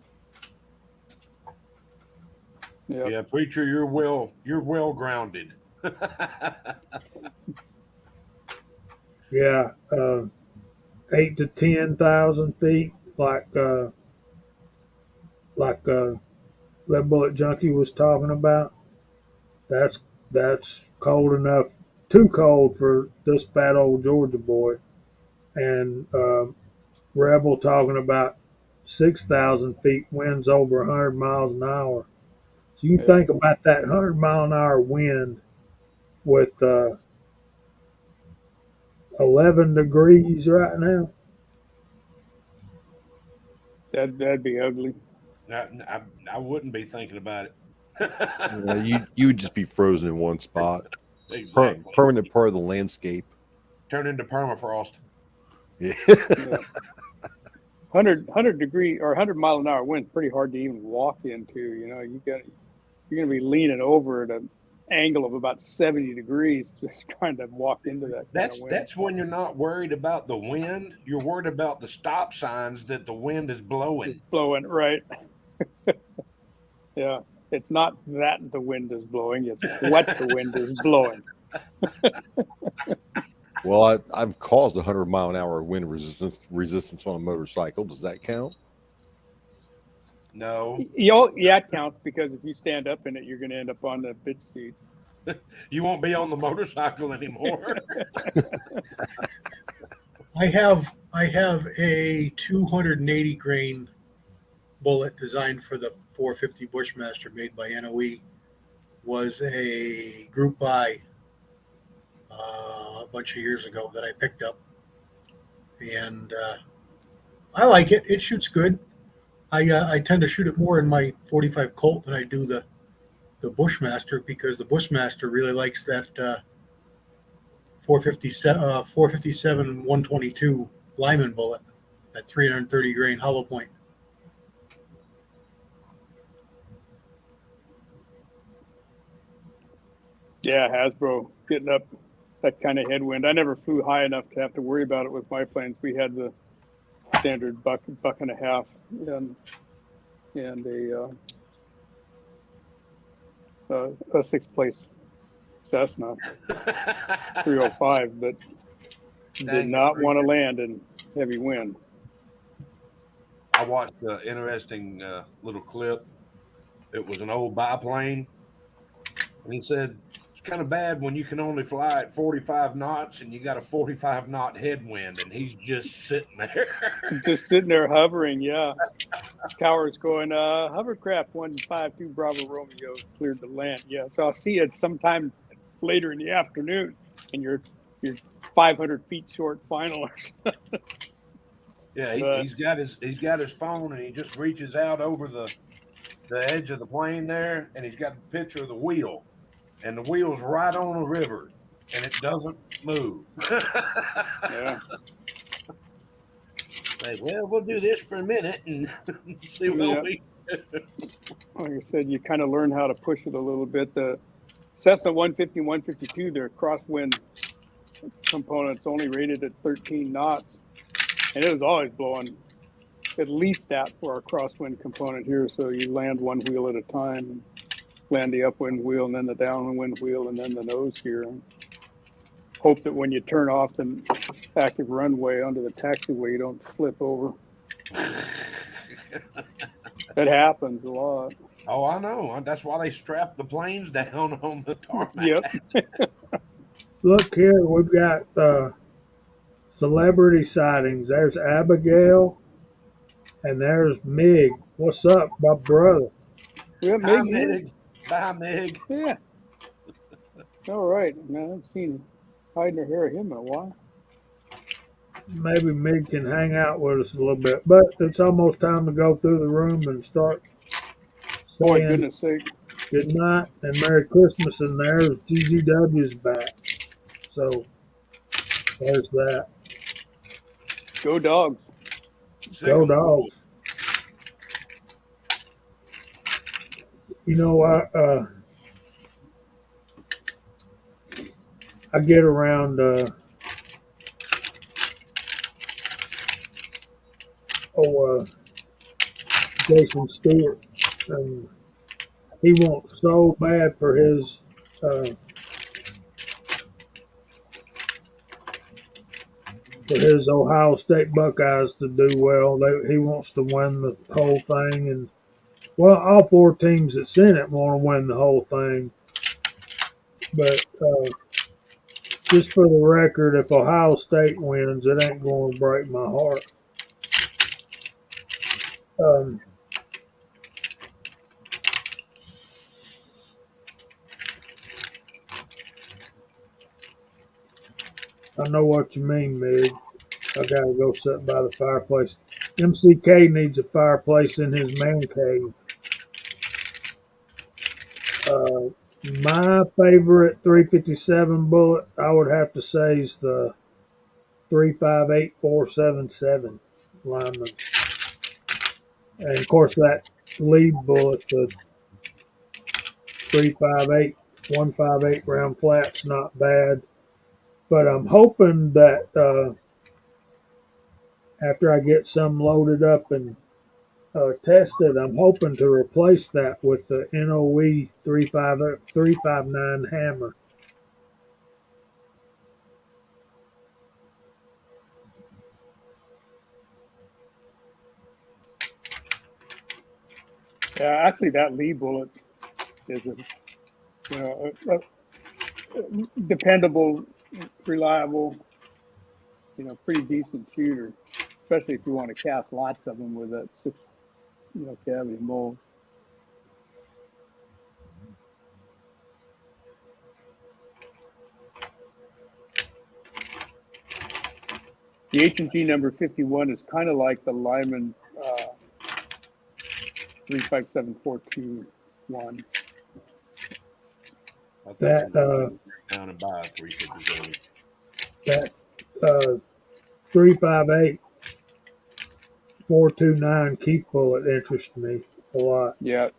Yeah, preacher, you're well grounded. Yeah, 8 to 10,000 feet, like Red Bullet Junkie was talking about. That's cold enough, too cold for this fat old Georgia boy. And Rebel talking about 6,000 feet, winds over 100 miles an hour. So you think about that 100-mile-an-hour wind with 11 degrees right now. That'd be ugly. I wouldn't be thinking about it. You would just be frozen in one spot. Exactly. Permanent part of the landscape. Turn into permafrost. Yeah. Yeah. 100 degree or 100-mile-an-hour wind, pretty hard to even walk into. You're going to be leaning over at an angle of about 70 degrees just trying to walk into that kind of wind. That's when you're not worried about the wind. You're worried about the stop signs that the wind is blowing. It's blowing, right? Yeah. It's not that the wind is blowing, it's what the wind is blowing. Well, I've caused 100-mile-an-hour wind resistance on a motorcycle. Does that count? No. Yeah, it counts, because if you stand up in it, you're going to end up on the bitch seat. You won't be on the motorcycle anymore. I have a 280 grain bullet designed for the 450 Bushmaster made by NOE. Was a group buy a bunch of years ago that I picked up, and I like it. It shoots good. I tend to shoot it more in my 45 Colt than I do the Bushmaster, because the Bushmaster really likes that 457 122 Lyman bullet, that 330 grain hollow point. Yeah, Hasbro getting up that kind of headwind. I never flew high enough to have to worry about it with my planes. We had the standard buck and a half, and a sixth place Cessna 305, but did not want to land in heavy wind. I watched an interesting little clip. It was an old biplane, and he said it's kind of bad when you can only fly at 45 knots and you got a 45 knot headwind, and he's just sitting there. Just sitting there hovering, yeah. Towers going, hovercraft 152 Bravo Romeo cleared the land. Yeah, so I'll see it sometime later in the afternoon, and you're 500 feet short finalist. Yeah, he's got his phone, and he just reaches out over the edge of the plane there, and he's got a picture of the wheel, and the wheel's right on the river, and it doesn't move. Yeah. Like, well, we'll do this for a minute and see what we. Like I said, you kind of learn how to push it a little bit. The Cessna 150, 152, their crosswind component's only rated at 13 knots, and it was always blowing at least that for our crosswind component here. So you land one wheel at a time, and land the upwind wheel, and then the downwind wheel, and then the nose gear. And hope that when you turn off the active runway onto the taxiway, you don't flip over. It happens a lot. Oh, I know. That's why they strap the planes down on the tarmac. Yep. Look here, we've got celebrity sightings. There's Abigail, and there's Mig. What's up, my brother? Yeah, Hi, Mig. Mig. Bye, Mig. Yeah. All right. Man, I haven't seen hiding or hair of him in a while. Maybe Mig can hang out with us a little bit, but it's almost time to go through the room and start Boy, saying goodness sake. good night and Merry Christmas. And there's GGW's back. So there's that. Go Dogs. Go Dogs. You know, I get around Jason Stewart, and he wants so bad for his Ohio State Buckeyes to do well. He wants to win the whole thing, and well, all four teams that's in it want to win the whole thing. But just for the record, if Ohio State wins, it ain't going to break my heart. I know what you mean, Mig. I gotta go sit by the fireplace. MCK needs a fireplace in his man cave. My favorite 357 bullet, I would have to say, is the 358477 lineman, and of course that lead bullet, the 358 158 round flat's not bad. But I'm hoping that after I get some loaded up and tested, I'm hoping to replace that with the NOE 359 hammer. Yeah, actually, that Lee bullet is a dependable, reliable, pretty decent shooter, especially if you want to cast lots of them with that 6, cavity mold. The H&G number 51 is kind of like the Lyman 35742-1. That down and buy a 357. that 358 429 Keith bullet interests me a lot. Yeah,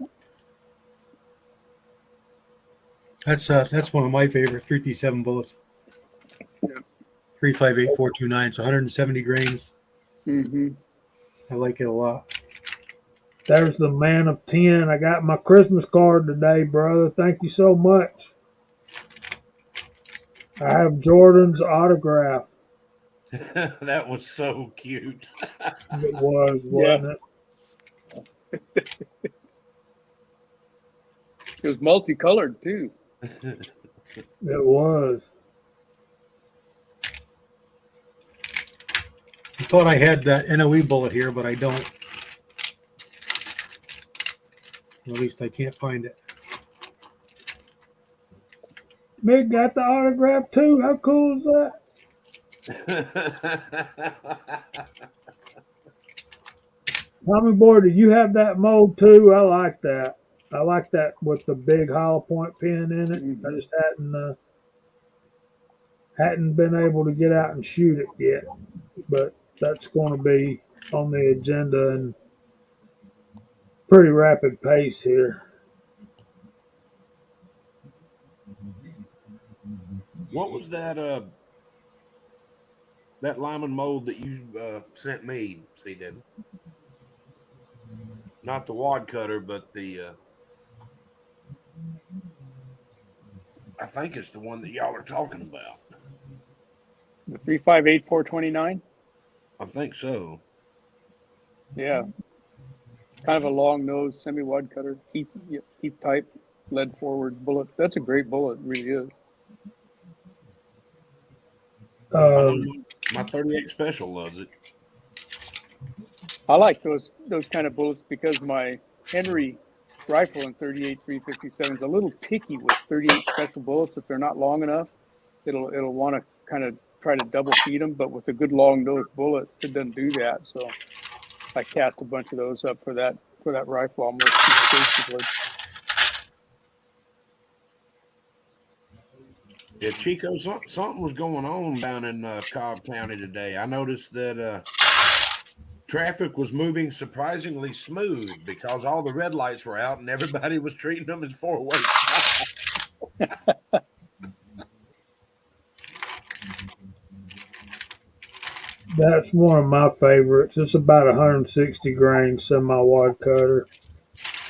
That's one of my favorite 357 bullets. Yeah. 358-429. It's 170 grains. mm-hmm. I like it a lot. There's the man of 10. I got my Christmas card today, brother. Thank you so much. I have Jordan's autograph. That was so cute. It was, wasn't it? It was multicolored too. It was. I thought I had that NOE bullet here, but I don't. At least I can't find it. Mick got the autograph too. How cool is that? Tommy boy, do you have that mold too? I like that. I like that with the big hollow point pin in it. I just hadn't been able to get out and shoot it yet, but that's going to be on the agenda in pretty rapid pace here. What was that Lyman mold that you sent me, C-Deb? Not the wad cutter, but the I think it's the one that y'all are talking about. The 358-429. I think so. Yeah, kind of a long nose, semi wad cutter, Keith type, lead forward bullet. That's a great bullet, it really is. My 38 special loves it. I like those kind of bullets because my Henry rifle in 38 357 is a little picky with 38 special bullets. If they're not long enough, it'll want to kind of try to double feed them. But with a good long nose bullet, it doesn't do that. So I cast a bunch of those up for that rifle almost exclusively. Yeah, Chico, something was going on down in Cobb County today. I noticed that traffic was moving surprisingly smooth because all the red lights were out and everybody was treating them as four-way stops. That's one of my favorites. It's about 160 grain semi-wad cutter.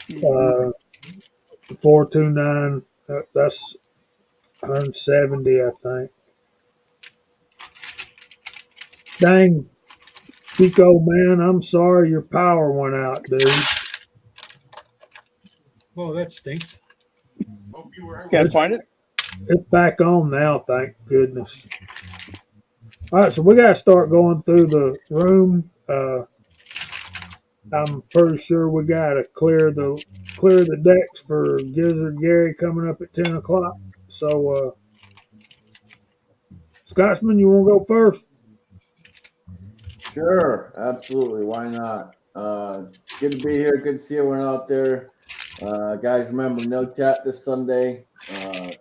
429, that's 170, I think. Dang, Chico, man, I'm sorry your power went out, dude. Well, that stinks. Can't find it? It's back on now, thank goodness. All right, so we got to start going through the room. I'm pretty sure we got to clear the decks for Gizzard Gary coming up at 10 o'clock. So, Scotsman, you want to go first? Sure, absolutely. Why not? Good to be here. Good to see everyone out there. Guys, remember, no chat this Sunday.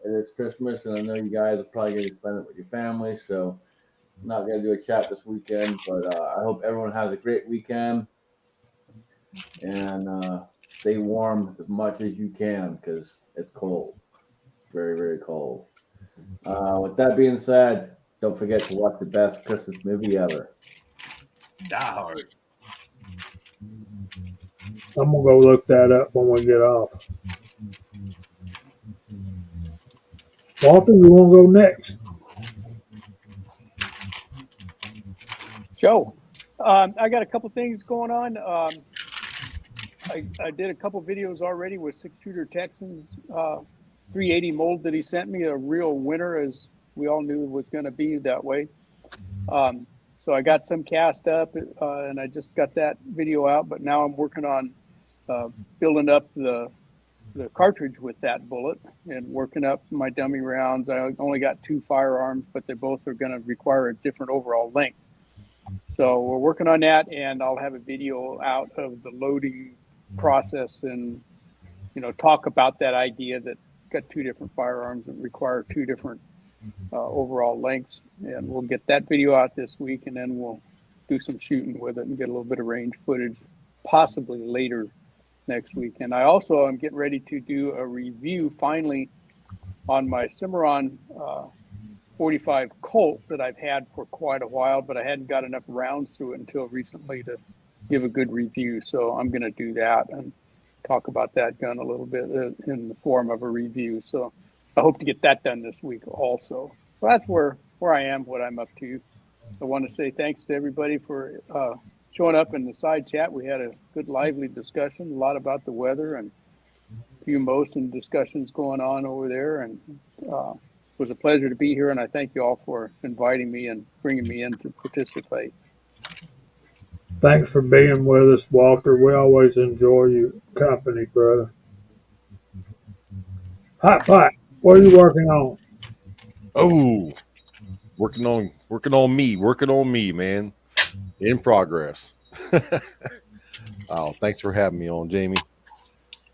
It's Christmas, and I know you guys are probably going to spend it with your family, so I'm not going to do a chat this weekend. But I hope everyone has a great weekend, and stay warm as much as you can because it's cold, very, very cold. With that being said, don't forget to watch the best Christmas movie ever. Die Hard. I'm gonna go look that up when we get off. Walter, you want to go next? Joe, I got a couple things going on. I did a couple videos already with 6-shooter Texans 380 mold that he sent me, a real winner, as we all knew it was going to be that way. So I got some cast up, and I just got that video out. But now I'm working on building up the cartridge with that bullet and working up my dummy rounds. I only got 2 firearms, but they both are going to require a different overall length. So we're working on that, and I'll have a video out of the loading process and, talk about that idea that got 2 different firearms that require 2 different overall lengths. And we'll get that video out this week, and then we'll do some shooting with it and get a little bit of range footage possibly later next week. And I also am getting ready to do a review finally on my Cimarron 45 Colt that I've had for quite a while, but I hadn't got enough rounds through it until recently to give a good review. So I'm going to do that and talk about that gun a little bit in the form of a review. So I hope to get that done this week also. So that's where I am, what I'm up to. I want to say thanks to everybody for showing up in the side chat. We had a good, lively discussion, a lot about the weather and a few Mosin discussions going on over there. And it was a pleasure to be here, and I thank you all for inviting me and bringing me in to participate. Thanks for being with us, Walter. We always enjoy your company, brother. Hot pot, what are you working on? Oh, working on me, man. In progress. Oh, thanks for having me on, Jamie.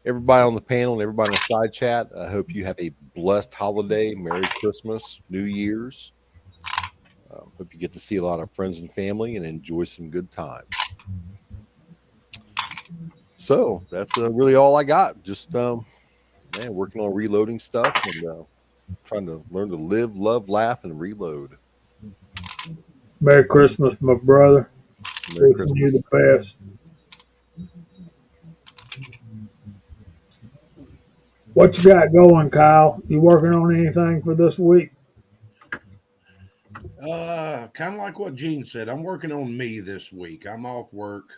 Everybody on the panel and everybody in the side chat, I hope you have a blessed holiday. Merry Christmas, New Year's. Hope you get to see a lot of friends and family and enjoy some good times. So that's really all I got. Just working on reloading stuff and trying to learn to live, love, laugh, and reload. Merry Christmas, my brother. Merry Wishing Christmas. you the best. What you got going, Kyle? You working on anything for this week? Kind of like what Gene said. I'm working on me this week. I'm off work,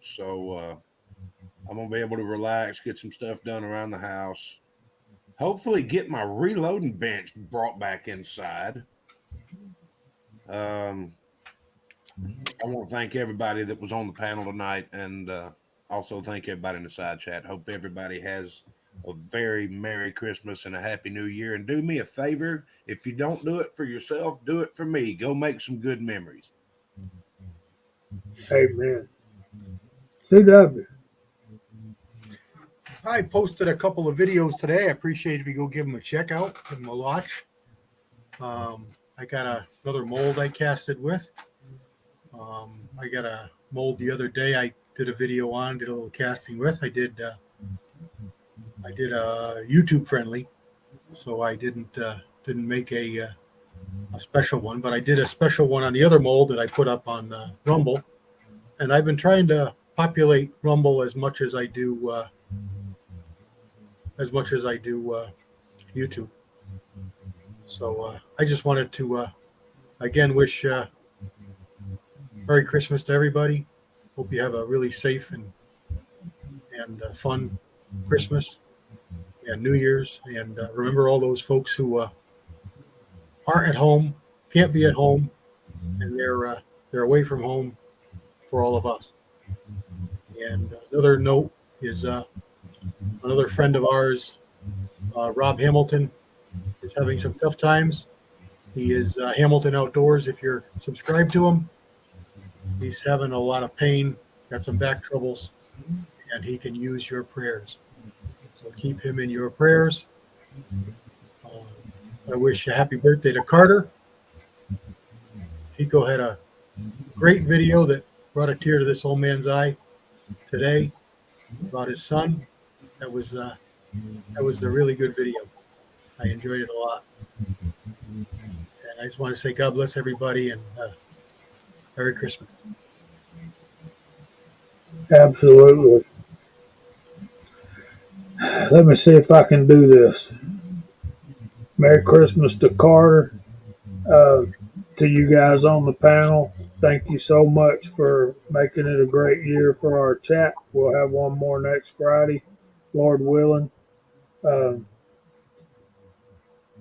so I'm gonna be able to relax, get some stuff done around the house. Hopefully, get my reloading bench brought back inside. I want to thank everybody that was on the panel tonight, and also thank everybody in the side chat. Hope everybody has a very Merry Christmas and a Happy New Year. And do me a favor, if you don't do it for yourself, do it for me. Go make some good memories. Amen. CW. I posted a couple of videos today. I appreciate if you go give them a check out, give them a watch. I got another mold I casted with. I got a mold the other day I did a video on, did a little casting with. I did a YouTube friendly, so I didn't make a special one, but I did a special one on the other mold that I put up on Rumble, and I've been trying to populate Rumble as much as I do YouTube. So I just wanted to again wish Merry Christmas to everybody. Hope you have a really safe and fun Christmas and New Year's. And remember all those folks who aren't at home, can't be at home, and they're away from home for all of us. And another note is another friend of ours, Rob Hamilton, is having some tough times. He is Hamilton Outdoors. If you're subscribed to him, he's having a lot of pain, got some back troubles, and he can use your prayers. So keep him in your prayers. I wish a happy birthday to Carter. Chico had a great video that brought a tear to this old man's eye today about his son. That was a really good video. I enjoyed it a lot. And I just want to say God bless everybody and Merry Christmas. Absolutely. Let me see if I can do this. Merry Christmas to Carter. Uh, to you guys on the panel, thank you so much for making it a great year for our chat. We'll have one more next Friday, Lord willing. Um,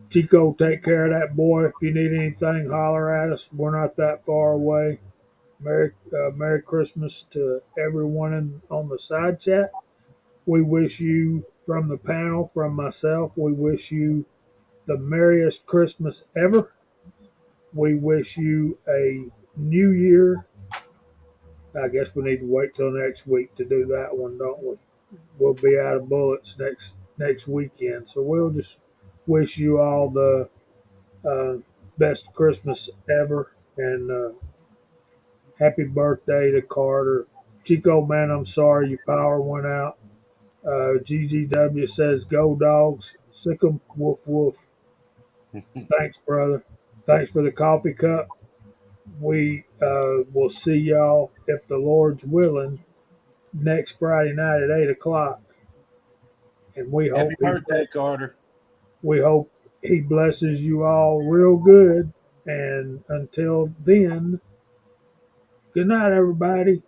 Chico, take care of that boy. If you need anything, holler at us. We're not that far away. Merry Christmas to everyone on the side chat. We wish you, from the panel, from myself, we wish you the merriest Christmas ever. We wish you a new year. I guess we need to wait till next week to do that one, don't we? We'll be out of bullets next weekend. So we'll just wish you all the uh, best Christmas ever and happy birthday to Carter. Chico, man, I'm sorry your power went out. GGW says, go dogs. Sick 'em, woof woof. Thanks, brother. Thanks for the coffee cup. We will see y'all, if the Lord's willing, next Friday night at 8 o'clock. And Happy birthday, Carter. we hope he blesses you all real good. And until then, good night, everybody.